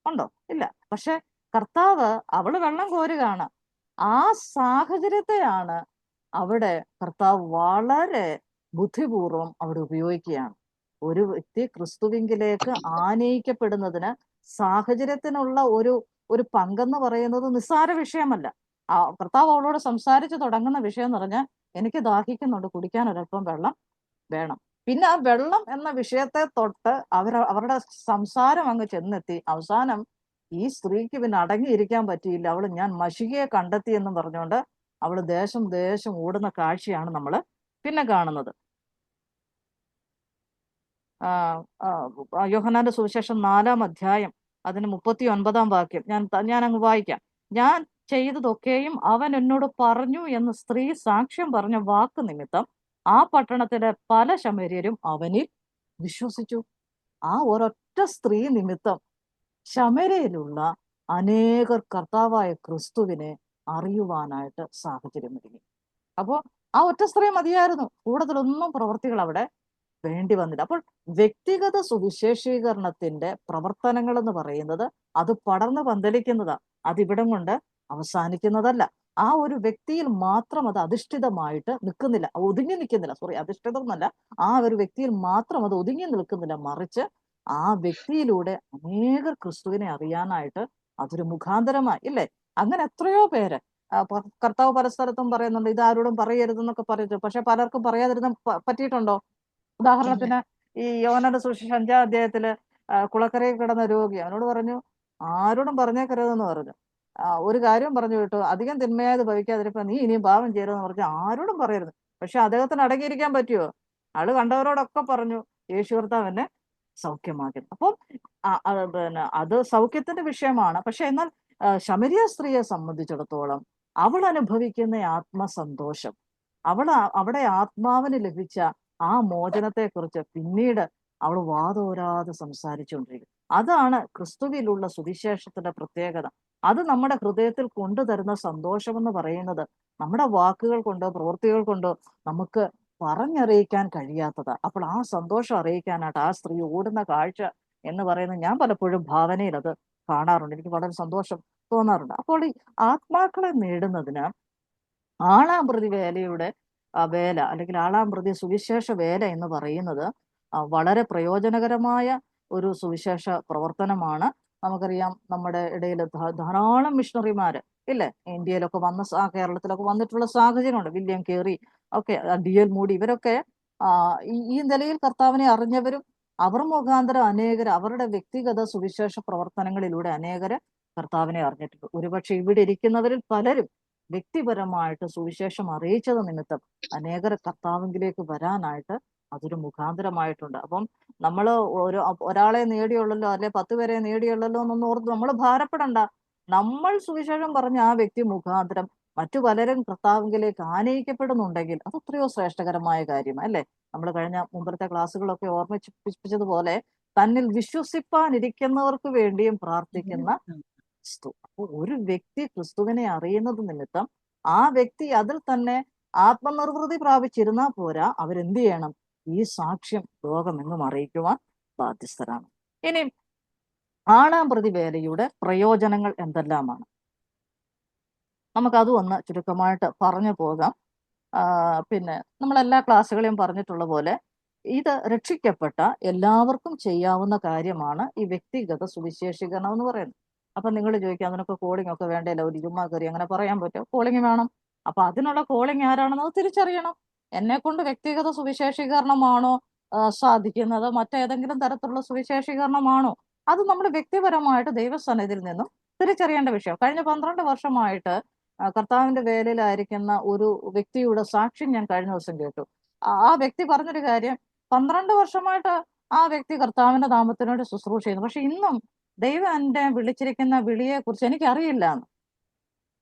ഉണ്ടോ? ഇല്ല. പക്ഷെ കർത്താവ്, അവള് വെള്ളം കോരുകയാണ്. ആ സാഹചര്യത്തെയാണ് അവിടെ കർത്താവ് വളരെ ബുദ്ധിപൂർവം അവിടെ ഉപയോഗിക്കുകയാണ്. ഒരു വ്യക്തി ക്രിസ്തുവിങ്കിലേക്ക് ആനയിക്കപ്പെടുന്നതിന് സാഹചര്യത്തിനുള്ള ഒരു പങ്കെന്ന് പറയുന്നത് നിസ്സാര വിഷയമല്ല. കർത്താവ് അവളോട് സംസാരിച്ചു തുടങ്ങുന്ന വിഷയം എന്ന് പറഞ്ഞാൽ, എനിക്ക് ദാഹിക്കുന്നുണ്ട്, കുടിക്കാൻ ഒരല്പം വെള്ളം വേണം. പിന്നെ ആ വെള്ളം എന്ന വിഷയത്തെ തൊട്ട് അവരുടെ സംസാരം അങ്ങ് ചെന്നെത്തി. അവസാനം ഈ സ്ത്രീക്ക് പിന്നെ അടങ്ങിയിരിക്കാൻ പറ്റിയില്ല. അവള് ഞാൻ മഷികയെ കണ്ടെത്തി എന്നും പറഞ്ഞുകൊണ്ട് അവള് ദേശം ഓടുന്ന കാഴ്ചയാണ് നമ്മൾ പിന്നെ കാണുന്നത്. യോഹന്നാന്റെ സുവിശേഷം 4-ാം അധ്യായം അതിന് 39-ാം വാക്യം ഞാൻ അങ്ങ് വായിക്കാം. ഞാൻ ചെയ്തതൊക്കെയും അവൻ എന്നോട് പറഞ്ഞു എന്ന് സ്ത്രീ സാക്ഷ്യം പറഞ്ഞ വാക്ക് നിമിത്തം ആ പട്ടണത്തിലെ പല ശമര്യരും അവനിൽ വിശ്വസിച്ചു. ആ ഒരൊറ്റ സ്ത്രീ നിമിത്തം ശമര്യയിലുള്ള അനേകർ കർത്താവായ ക്രിസ്തുവിനെ അറിയുവാനായിട്ട് സാഹചര്യമൊരുങ്ങി. അപ്പോൾ ആ ഒറ്റ സ്ത്രീ മതിയായിരുന്നു, കൂടുതലൊന്നും പ്രവർത്തികൾ അവിടെ വേണ്ടി വന്നില്ല. അപ്പോൾ വ്യക്തിഗത സുവിശേഷീകരണത്തിന്റെ പ്രവർത്തനങ്ങൾ എന്ന് പറയുന്നത് അത് പടർന്ന് പന്തലിക്കുന്നതാ. അതിവിടം കൊണ്ട് അവസാനിക്കുന്നതല്ല. ആ ഒരു വ്യക്തിയിൽ മാത്രം അത് അധിഷ്ഠിതമായിട്ട് നിൽക്കുന്നില്ല, ഒതുങ്ങി നിൽക്കുന്നില്ല. അധിഷ്ഠിതം എന്നല്ല, ആ ഒരു വ്യക്തിയിൽ മാത്രം അത് ഒതുങ്ങി നിൽക്കുന്നില്ല. മറിച്ച് ആ വ്യക്തിയിലൂടെ അനേകർ ക്രിസ്തുവിനെ അറിയാനായിട്ട് അതൊരു മുഖാന്തരമായി, ഇല്ലേ? അങ്ങനെ എത്രയോ പേര് കർത്താവ് പല സ്ഥലത്തും പറയുന്നുണ്ട്, ഇത് ആരോടും പറയരുതെന്നൊക്കെ പറയുന്നു. പക്ഷെ പലർക്കും പറയാതിരുന്ന പറ്റിയിട്ടുണ്ടോ? ഉദാഹരണത്തിന് ഈ യോഹന്നാന്റെ സുവിശേഷം 5-ാം അധ്യായത്തില് കുളക്കരയിൽ കിടന്ന രോഗി, അവനോട് പറഞ്ഞു ആരോടും പറഞ്ഞേക്കരുതെന്ന് പറഞ്ഞു. ഒരു കാര്യം പറഞ്ഞു വിട്ടു, അധികം തിന്മയായത് ഭവിക്കാതിരിപ്പോ നീ ഇനിയും പാപം ചെയ്യരുതെന്ന് പറഞ്ഞ് ആരോടും പറയരുത്. പക്ഷെ അദ്ദേഹത്തിന് അടങ്ങിയിരിക്കാൻ പറ്റുമോ? ആള് കണ്ടവരോടൊക്കെ പറഞ്ഞു യേശു കർത്താവ് എന്നെ സൗഖ്യമാക്കി. അപ്പം പിന്നെ അത് സൗഖ്യത്തിന്റെ വിഷയമാണ്. പക്ഷെ എന്നാൽ ശമരിയ സ്ത്രീയെ സംബന്ധിച്ചിടത്തോളം അവൾ അനുഭവിക്കുന്ന ആത്മസന്തോഷം, അവിടെ ആത്മാവിന് ലഭിച്ച ആ മോചനത്തെ കുറിച്ച് പിന്നീട് അവൾ വാതോരാതെ സംസാരിച്ചുകൊണ്ടിരിക്കും. അതാണ് ക്രിസ്തുവിലുള്ള സുവിശേഷത്തിന്റെ പ്രത്യേകത. അത് നമ്മുടെ ഹൃദയത്തിൽ കൊണ്ടുതരുന്ന സന്തോഷമെന്ന് പറയുന്നത് നമ്മുടെ വാക്കുകൾ കൊണ്ടോ പ്രവൃത്തികൾ കൊണ്ടോ നമുക്ക് പറഞ്ഞറിയിക്കാൻ കഴിയാത്തതാ. അപ്പോൾ ആ സന്തോഷം അറിയിക്കാനായിട്ട് ആ സ്ത്രീ ഓടുന്ന കാഴ്ച എന്ന് പറയുന്നത് ഞാൻ പലപ്പോഴും ഭാവനയിൽ അത് കാണാറുണ്ട്. എനിക്ക് വളരെ സന്തോഷം തോന്നാറുണ്ട്. അപ്പോൾ ഈ ആത്മാക്കളെ നേടുന്നതിന് ആളാം പ്രതി വേലയുടെ വേല, അല്ലെങ്കിൽ ആളാം പ്രതി സുവിശേഷ വേല എന്ന് പറയുന്നത് വളരെ പ്രയോജനകരമായ ഒരു സുവിശേഷ പ്രവർത്തനമാണ്. നമുക്കറിയാം നമ്മുടെ ഇടയിൽ ധാരാളം മിഷണറിമാര് ഇല്ലേ, ഇന്ത്യയിലൊക്കെ വന്ന കേരളത്തിലൊക്കെ വന്നിട്ടുള്ള സാഹചര്യമുണ്ട്. വില്യം കേറി ഒക്കെ, DL മൂഡി, ഇവരൊക്കെ ഈ നിലയിൽ കർത്താവിനെ അറിഞ്ഞവരും അവർ മുഖാന്തരം അനേകർ അവരുടെ വ്യക്തിഗത സുവിശേഷ പ്രവർത്തനങ്ങളിലൂടെ അനേകര് കർത്താവിനെ അറിഞ്ഞിട്ടുണ്ട്. ഒരുപക്ഷെ ഇവിടെ ഇരിക്കുന്നവരിൽ പലരും വ്യക്തിപരമായിട്ട് സുവിശേഷം അറിയിച്ചത് നിമിത്തം അനേകർ കർത്താവിലേക്ക് വരാനായിട്ട് അതൊരു മുഖാന്തരമായിട്ടുണ്ട്. അപ്പം നമ്മൾ ഒരാളെ നേടിയുള്ളല്ലോ, അല്ലെ 10 പേരെ നേടിയുള്ളല്ലോ എന്നൊന്നും ഓർത്ത് നമ്മൾ ഭാരപ്പെടണ്ട. നമ്മൾ സുവിശേഷം പറഞ്ഞ ആ വ്യക്തി മുഖാന്തരം മറ്റു പലരും കർത്താവിലേക്ക് ആനയിക്കപ്പെടുന്നുണ്ടെങ്കിൽ അത് എത്രയോ ശ്രേഷ്ഠകരമായ കാര്യമാണ് അല്ലേ. നമ്മൾ കഴിഞ്ഞ മുമ്പത്തെ ക്ലാസ്സുകളൊക്കെ ഓർമ്മിപ്പിച്ചതുപോലെ തന്നിൽ വിശ്വസിപ്പാനിരിക്കുന്നവർക്ക് വേണ്ടിയും പ്രാർത്ഥിക്കുന്ന ക്രിസ്തു. അപ്പോൾ ഒരു വ്യക്തി ക്രിസ്തുവിനെ അറിയുന്നത് നിമിത്തം ആ വ്യക്തി അതിൽ തന്നെ ആത്മനിർവൃതി പ്രാപിച്ചിരുന്നാൽ പോരാ, അവരെന്ത് ചെയ്യണം? ഈ സാക്ഷ്യം ലോകമെങ്ങും അറിയിക്കുവാൻ ബാധ്യസ്ഥരാണ്. ഇനി ആളാം പ്രതി വേലയുടെ പ്രയോജനങ്ങൾ എന്തെല്ലാമാണ്? നമുക്കതും ഒന്ന് ചുരുക്കമായിട്ട് പറഞ്ഞു പോകാം. പിന്നെ നമ്മളെല്ലാ ക്ലാസ്സുകളെയും പറഞ്ഞിട്ടുള്ള പോലെ ഇത് രക്ഷിക്കപ്പെട്ട എല്ലാവർക്കും ചെയ്യാവുന്ന കാര്യമാണ് ഈ വ്യക്തിഗത സുവിശേഷീകരണം എന്ന് പറയുന്നത്. അപ്പൊ നിങ്ങൾ ചോദിക്കുക, അതിനൊക്കെ കോളിംഗ് ഒക്കെ വേണ്ടല്ലോ, ഒരു ജുമ്മാ കയറി അങ്ങനെ പറയാൻ പറ്റുമോ? കോളിംഗ് വേണം. അപ്പൊ അതിനുള്ള കോളിംഗ് ആരാണെന്ന് അത് തിരിച്ചറിയണം. എന്നെ കൊണ്ട് വ്യക്തിഗത സുവിശേഷീകരണമാണോ സാധിക്കുന്നത്, മറ്റേതെങ്കിലും തരത്തിലുള്ള സുവിശേഷീകരണമാണോ? അത് നമ്മൾ വ്യക്തിപരമായിട്ട് ദൈവസന്നിധിയിൽ നിന്നും തിരിച്ചറിയേണ്ട വിഷയം. കഴിഞ്ഞ 12 വർഷമായിട്ട് കർത്താവിന്റെ വേലയിലായിരിക്കുന്ന ഒരു വ്യക്തിയുടെ സാക്ഷ്യം ഞാൻ കഴിഞ്ഞ ദിവസം കേട്ടു. ആ വ്യക്തി പറഞ്ഞൊരു കാര്യം, 12 വർഷമായിട്ട് ആ വ്യക്തി കർത്താവിന്റെ നാമത്തിനോട് ശുശ്രൂഷ ചെയ്യുന്നു, പക്ഷെ ഇന്നും ദൈവം എന്നെ വിളിച്ചിരിക്കുന്ന വിളിയെ കുറിച്ച് എനിക്കറിയില്ല എന്ന്.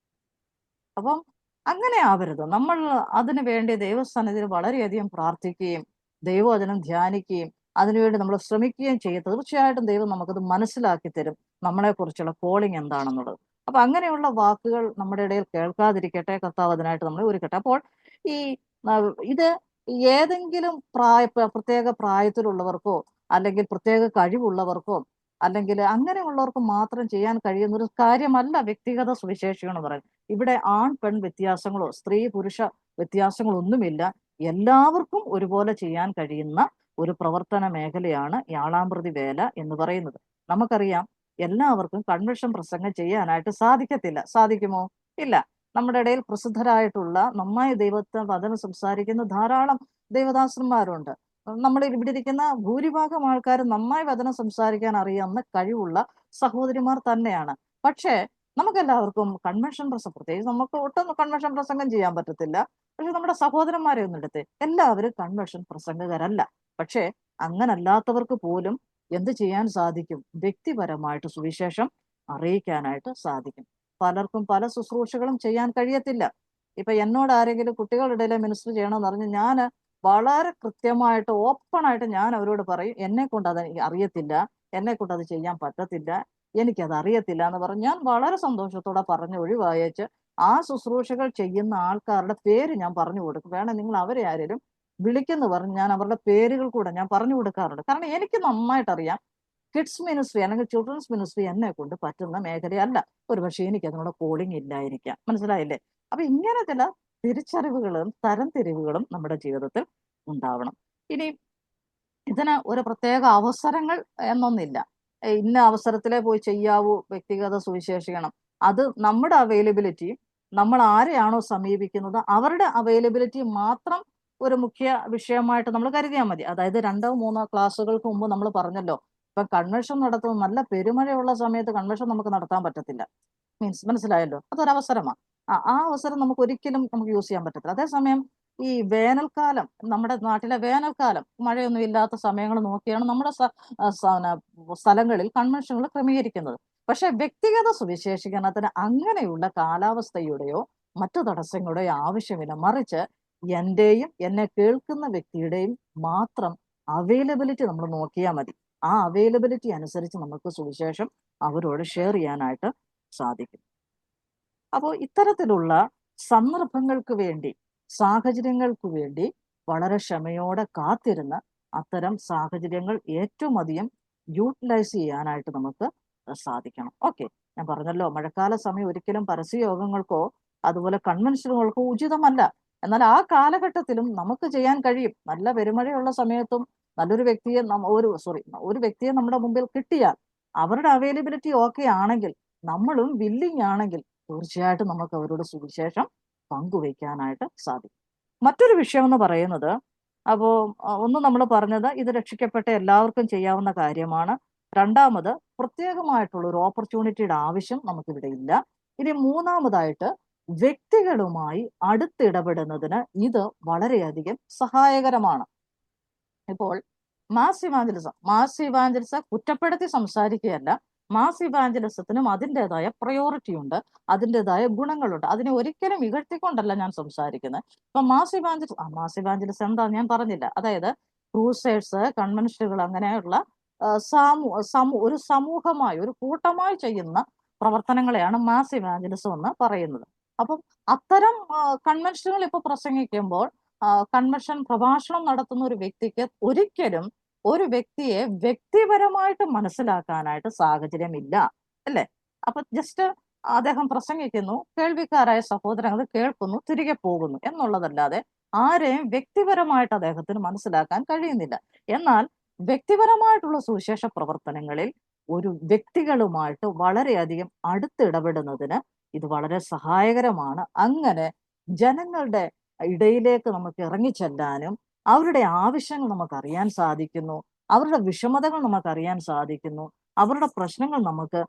അപ്പം അങ്ങനെ ആവരുത്. നമ്മൾ അതിനു വേണ്ടി ദൈവസന്നിധിയിൽ വളരെയധികം പ്രാർത്ഥിക്കുകയും ദൈവവചനം ധ്യാനിക്കുകയും അതിനുവേണ്ടി നമ്മൾ ശ്രമിക്കുകയും ചെയ്യും. തീർച്ചയായിട്ടും ദൈവം നമുക്കത് മനസ്സിലാക്കി തരും, നമ്മളെ കുറിച്ചുള്ള കോളിംഗ് എന്താണെന്നുള്ളത്. അപ്പൊ അങ്ങനെയുള്ള വാക്കുകൾ നമ്മുടെ ഇടയിൽ കേൾക്കാതിരിക്കട്ടെ, കർത്താവ് അതിനായിട്ട് നമ്മളെ ഒരുക്കട്ടെ. അപ്പോൾ ഈ ഇത് ഏതെങ്കിലും പ്രത്യേക പ്രായത്തിലുള്ളവർക്കോ അല്ലെങ്കിൽ പ്രത്യേക കഴിവുള്ളവർക്കോ അല്ലെങ്കിൽ അങ്ങനെയുള്ളവർക്ക് മാത്രം ചെയ്യാൻ കഴിയുന്ന ഒരു കാര്യമല്ല വ്യക്തിഗത സുവിശേഷീകരണം എന്ന് പറയുന്നത്. ഇവിടെ ആൺ പെൺ വ്യത്യാസങ്ങളോ സ്ത്രീ പുരുഷ വ്യത്യാസങ്ങളോ ഒന്നുമില്ല. എല്ലാവർക്കും ഒരുപോലെ ചെയ്യാൻ കഴിയുന്ന ഒരു പ്രവർത്തന മേഖലയാണ് യാളാംപ്രതി വേല എന്ന് പറയുന്നത്. നമുക്കറിയാം എല്ലാവർക്കും കൺവെൻഷൻ പ്രസംഗം ചെയ്യാനായിട്ട് സാധിക്കത്തില്ല. സാധിക്കുമോ? ഇല്ല. നമ്മുടെ ഇടയിൽ പ്രസിദ്ധരായിട്ടുള്ള നന്നായി ദൈവത്തെ വചനം സംസാരിക്കുന്ന ധാരാളം ദൈവദാസന്മാരുണ്ട്. നമ്മൾ ഇവിടെ ഇരിക്കുന്ന ഭൂരിഭാഗം ആൾക്കാരും നന്നായി വചനം സംസാരിക്കാൻ അറിയാവുന്ന കഴിവുള്ള സഹോദരിമാർ തന്നെയാണ്. പക്ഷേ നമുക്കെല്ലാവർക്കും കൺവെൻഷൻ പ്രസംഗം, പ്രത്യേകിച്ച് നമുക്ക് ഒട്ടും കൺവെൻഷൻ പ്രസംഗം ചെയ്യാൻ പറ്റത്തില്ല. പക്ഷെ നമ്മുടെ സഹോദരന്മാരെ ഒന്നും എടുത്ത് എല്ലാവരും കൺവെൻഷൻ പ്രസംഗകരല്ല. പക്ഷേ അങ്ങനല്ലാത്തവർക്ക് പോലും എന്ത് ചെയ്യാൻ സാധിക്കും? വ്യക്തിപരമായിട്ട് സുവിശേഷം അറിയിക്കാനായിട്ട് സാധിക്കും. പലർക്കും പല ശുശ്രൂഷകളും ചെയ്യാൻ കഴിയത്തില്ല. ഇപ്പൊ എന്നോട് ആരെങ്കിലും കുട്ടികളുടെ ഇടയിലെ മിനിസ്റ്റർ ചെയ്യണമെന്ന് പറഞ്ഞ് ഞാൻ വളരെ കൃത്യമായിട്ട് ഓപ്പണായിട്ട് ഞാൻ അവരോട് പറയും, എന്നെ കൊണ്ട് അത് അറിയത്തില്ല, എന്നെ കൊണ്ട് അത് ചെയ്യാൻ പറ്റത്തില്ല, എനിക്കത് അറിയത്തില്ല എന്ന് പറഞ്ഞ് ഞാൻ വളരെ സന്തോഷത്തോടെ പറഞ്ഞ് ഒഴിവായേച്ച് ആ ശുശ്രൂഷകൾ ചെയ്യുന്ന ആൾക്കാരുടെ പേര് ഞാൻ പറഞ്ഞു കൊടുക്കും. വേണം നിങ്ങൾ അവരെ ആരെങ്കിലും വിളിക്കുന്നു പറഞ്ഞ് ഞാൻ അവരുടെ പേരുകൾ കൂടെ ഞാൻ പറഞ്ഞു കൊടുക്കാറുണ്ട്. കാരണം എനിക്ക് നന്നായിട്ട് അറിയാം കിഡ്സ് മിനിസ്ട്രി അല്ലെങ്കിൽ ചിൽഡ്രൻസ് മിനിസ്ട്രി എന്നെ കൊണ്ട് പറ്റുന്ന മേഖലയല്ല. ഒരുപക്ഷെ എനിക്ക് അതിനുള്ള കോളിംഗ് ഇല്ലായിരിക്കാം. മനസ്സിലായില്ലേ? അപ്പൊ ഇങ്ങനെ ചില തിരിച്ചറിവുകളും തരംതിരിവുകളും നമ്മുടെ ജീവിതത്തിൽ ഉണ്ടാവണം. ഇനി ഇതിന് ഒരു പ്രത്യേക അവസരങ്ങൾ എന്നൊന്നില്ല. ഇന്ന അവസരത്തിലേ പോയി ചെയ്യാവൂ വ്യക്തിഗത സുവിശേഷീകരണം. അത് നമ്മുടെ അവൈലബിലിറ്റി, നമ്മൾ ആരെയാണോ സമീപിക്കുന്നത് അവരുടെ അവൈലബിലിറ്റി മാത്രം ഒരു മുഖ്യ വിഷയമായിട്ട് നമ്മൾ കരുതിയാൽ മതി. അതായത് 2-3 ക്ലാസ്സുകൾക്ക് മുമ്പ് നമ്മൾ പറഞ്ഞല്ലോ, ഇപ്പൊ കൺവെൻഷൻ നടത്തുന്ന നല്ല പെരുമഴയുള്ള സമയത്ത് കൺവെൻഷൻ നമുക്ക് നടത്താൻ പറ്റത്തില്ല. മീൻസ് മനസ്സിലായല്ലോ, അതൊരവസരമാണ്. ആ അവസരം നമുക്ക് ഒരിക്കലും നമുക്ക് യൂസ് ചെയ്യാൻ പറ്റത്തില്ല. അതേസമയം ഈ വേനൽക്കാലം, നമ്മുടെ നാട്ടിലെ വേനൽക്കാലം, മഴയൊന്നും ഇല്ലാത്ത സമയങ്ങൾ നോക്കിയാണ് നമ്മുടെ സ്ഥലങ്ങളിൽ കൺവെൻഷനുകൾ ക്രമീകരിക്കുന്നത്. പക്ഷെ വ്യക്തിഗത സുവിശേഷീകരണത്തിന് അങ്ങനെയുള്ള കാലാവസ്ഥയുടെയോ മറ്റു തടസ്സങ്ങളുടെയോ ആവശ്യമില്ല. മറിച്ച് എന്റെയും എന്നെ കേൾക്കുന്ന വ്യക്തിയുടെയും മാത്രം അവൈലബിലിറ്റി നമ്മൾ നോക്കിയാൽ മതി. ആ അവൈലബിലിറ്റി അനുസരിച്ച് നമുക്ക് സുവിശേഷം അവരോട് ഷെയർ ചെയ്യാനായിട്ട് സാധിക്കും. അപ്പോൾ ഇത്തരത്തിലുള്ള സന്ദർഭങ്ങൾക്ക് വേണ്ടി, സാഹചര്യങ്ങൾക്ക് വേണ്ടി വളരെ ക്ഷമയോടെ കാത്തിരുന്ന് അത്തരം സാഹചര്യങ്ങൾ ഏറ്റവും അധികം യൂട്ടിലൈസ് ചെയ്യാനായിട്ട് നമുക്ക് സാധിക്കണം. ഓക്കെ, ഞാൻ പറഞ്ഞല്ലോ, മഴക്കാല സമയം ഒരിക്കലും പരസ്യയോഗങ്ങൾക്കോ അതുപോലെ കൺവെൻഷനുകൾക്കോ ഉചിതമല്ല. എന്നാൽ ആ കാലഘട്ടത്തിലും നമുക്ക് ചെയ്യാൻ കഴിയും. നല്ല പെരുമഴയുള്ള സമയത്തും നല്ലൊരു വ്യക്തിയെ ഒരു വ്യക്തിയെ നമ്മുടെ മുമ്പിൽ കിട്ടിയാൽ, അവരുടെ അവൈലബിലിറ്റി ഓക്കെ ആണെങ്കിൽ, നമ്മളും വില്ലിങ് ആണെങ്കിൽ, തീർച്ചയായിട്ടും നമുക്ക് അവരോട് സുവിശേഷം പങ്കുവയ്ക്കാനായിട്ട് സാധിക്കും. മറ്റൊരു വിഷയം എന്ന് പറയുന്നത്, അപ്പോൾ ഒന്ന് നമ്മൾ പറഞ്ഞത് ഇത് രക്ഷിക്കപ്പെട്ട എല്ലാവർക്കും ചെയ്യാവുന്ന കാര്യമാണ്. രണ്ടാമത്, പ്രത്യേകമായിട്ടുള്ള ഒരു ഓപ്പർച്യൂണിറ്റിയുടെ ആവശ്യം നമുക്കിവിടെ ഇല്ല. ഇനി മൂന്നാമതായിട്ട്, വ്യക്തികളുമായി അടുത്തിടപെടുന്നതിന് ഇത് വളരെയധികം സഹായകരമാണ്. ഇപ്പോൾ മാസ് ഇവാഞ്ചലിസം കുറ്റപ്പെടുത്തി സംസാരിക്കുകയല്ല. മാസ് ഇവാഞ്ചലിസത്തിനും അതിൻ്റെതായ പ്രയോറിറ്റി ഉണ്ട്, അതിൻ്റെതായ ഗുണങ്ങളുണ്ട്. അതിനെ ഒരിക്കലും ഇകഴ്ത്തിക്കൊണ്ടല്ല ഞാൻ സംസാരിക്കുന്നത്. ഇപ്പൊ മാസ് ഇവാഞ്ചലിസം എന്താ ഞാൻ പറഞ്ഞില്ല. അതായത് ക്രൂസേഴ്സ്, കൺവെൻഷനുകൾ, അങ്ങനെയുള്ള ഒരു സമൂഹമായി, ഒരു കൂട്ടമായി ചെയ്യുന്ന പ്രവർത്തനങ്ങളെയാണ് മാസ് ഇവാഞ്ചലിസം എന്ന് പറയുന്നത്. അപ്പം അത്തരം കൺവെൻഷനുകൾ ഇപ്പൊ പ്രസംഗിക്കുമ്പോൾ, കൺവെൻഷൻ പ്രഭാഷണം നടത്തുന്ന ഒരു വ്യക്തിക്ക് ഒരിക്കലും ഒരു വ്യക്തിയെ വ്യക്തിപരമായിട്ട് മനസ്സിലാക്കാനായിട്ട് സാഹചര്യമില്ല, അല്ലേ? അപ്പൊ ജസ്റ്റ് അദ്ദേഹം പ്രസംഗിക്കുന്നു, കേൾവിക്കാരായ സഹോദരങ്ങൾ കേൾക്കുന്നു, തിരികെ പോകുന്നു എന്നുള്ളതല്ലാതെ ആരെയും വ്യക്തിപരമായിട്ട് അദ്ദേഹത്തിന് മനസ്സിലാക്കാൻ കഴിയുന്നില്ല. എന്നാൽ വ്യക്തിപരമായിട്ടുള്ള സുവിശേഷ പ്രവർത്തനങ്ങളിൽ ഒരു വ്യക്തികളുമായിട്ട് വളരെയധികം അടുത്തിടപെടുന്നതിന് ഇത് വളരെ സഹായകരമാണ്. അങ്ങനെ ജനങ്ങളുടെ ഇടയിലേക്ക് നമുക്ക് ഇറങ്ങിച്ചെല്ലാനും അവരുടെ ആവശ്യങ്ങൾ നമുക്ക് അറിയാൻ സാധിക്കുന്നു, അവരുടെ വിഷമതകൾ നമുക്ക് അറിയാൻ സാധിക്കുന്നു, അവരുടെ പ്രശ്നങ്ങൾ നമുക്ക്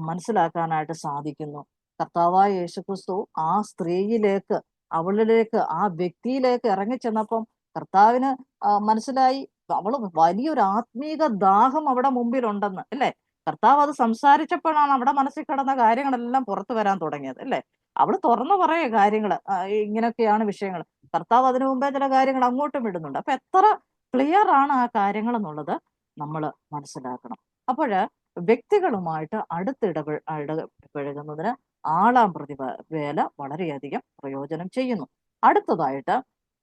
മനസ്സിലാക്കാനായിട്ട് സാധിക്കുന്നു. കർത്താവായ യേശുക്രിസ്തു ആ സ്ത്രീയിലേക്ക്, അവളിലേക്ക്, ആ വ്യക്തിയിലേക്ക് ഇറങ്ങിച്ചെന്നപ്പം കർത്താവിന് മനസ്സിലായി അവള് വലിയൊരു ആത്മീക ദാഹം അവിടെ മുമ്പിലുണ്ടെന്ന്, അല്ലേ? കർത്താവ് അത് സംസാരിച്ചപ്പോഴാണ് അവിടെ മനസ്സിൽ കിടന്ന കാര്യങ്ങളെല്ലാം പുറത്തു വരാൻ തുടങ്ങിയത്, അല്ലേ? അവള് തുറന്നു പറയേ കാര്യങ്ങള്, ഇങ്ങനെയൊക്കെയാണ് വിഷയങ്ങൾ. കർത്താവ് അതിനു മുമ്പേ ചില കാര്യങ്ങൾ അങ്ങോട്ടും ഇടുന്നുണ്ട്. അപ്പൊ എത്ര ക്ലിയർ ആണ് ആ കാര്യങ്ങൾ എന്നുള്ളത് നമ്മൾ മനസ്സിലാക്കണം. അപ്പോഴ് വ്യക്തികളുമായിട്ട് ഇടപഴകുന്നതിന് ആളാം വേല വളരെയധികം പ്രയോജനം ചെയ്യുന്നു. അടുത്തതായിട്ട്,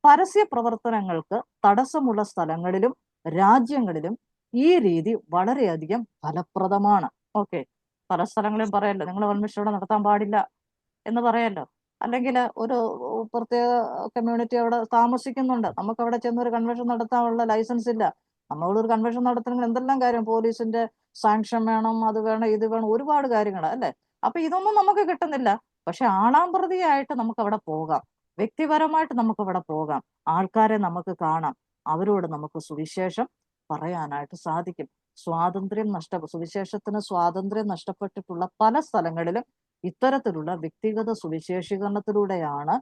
പരസ്യ പ്രവർത്തനങ്ങൾക്ക് തടസ്സമുള്ള സ്ഥലങ്ങളിലും രാജ്യങ്ങളിലും ഈ രീതി വളരെയധികം ഫലപ്രദമാണ്. ഓക്കെ, പല സ്ഥലങ്ങളിലും പറയല്ലോ, നിങ്ങൾ കൺവെൻഷൻ ഇവിടെ നടത്താൻ പാടില്ല എന്ന് പറയല്ലോ. അല്ലെങ്കിൽ ഒരു പ്രത്യേക കമ്മ്യൂണിറ്റി അവിടെ താമസിക്കുന്നുണ്ട്, നമുക്ക് അവിടെ ചെന്ന് ഒരു കൺവെൻഷൻ നടത്താനുള്ള ലൈസൻസ് ഇല്ല. നമ്മളൊരു കൺവെൻഷൻ നടത്തണമെങ്കിൽ എന്തെല്ലാം കാര്യം, പോലീസിന്റെ സാങ്ഷൻ വേണം, അത് വേണം, ഇത് വേണം, ഒരുപാട് കാര്യങ്ങൾ, അല്ലേ? അപ്പൊ ഇതൊന്നും നമുക്ക് കിട്ടുന്നില്ല. പക്ഷെ ആളാമ്പ്രതിയായിട്ട് നമുക്ക് അവിടെ പോകാം, വ്യക്തിപരമായിട്ട് നമുക്ക് അവിടെ പോകാം, ആൾക്കാരെ നമുക്ക് കാണാം, അവരോട് നമുക്ക് സുവിശേഷം പറയാനായിട്ട് സാധിക്കും. സുവിശേഷത്തിന് സ്വാതന്ത്ര്യം നഷ്ടപ്പെട്ടിട്ടുള്ള പല സ്ഥലങ്ങളിലും ഇത്തരത്തിലുള്ള വ്യക്തിഗത സുവിശേഷീകരണത്തിലൂടെയാണ്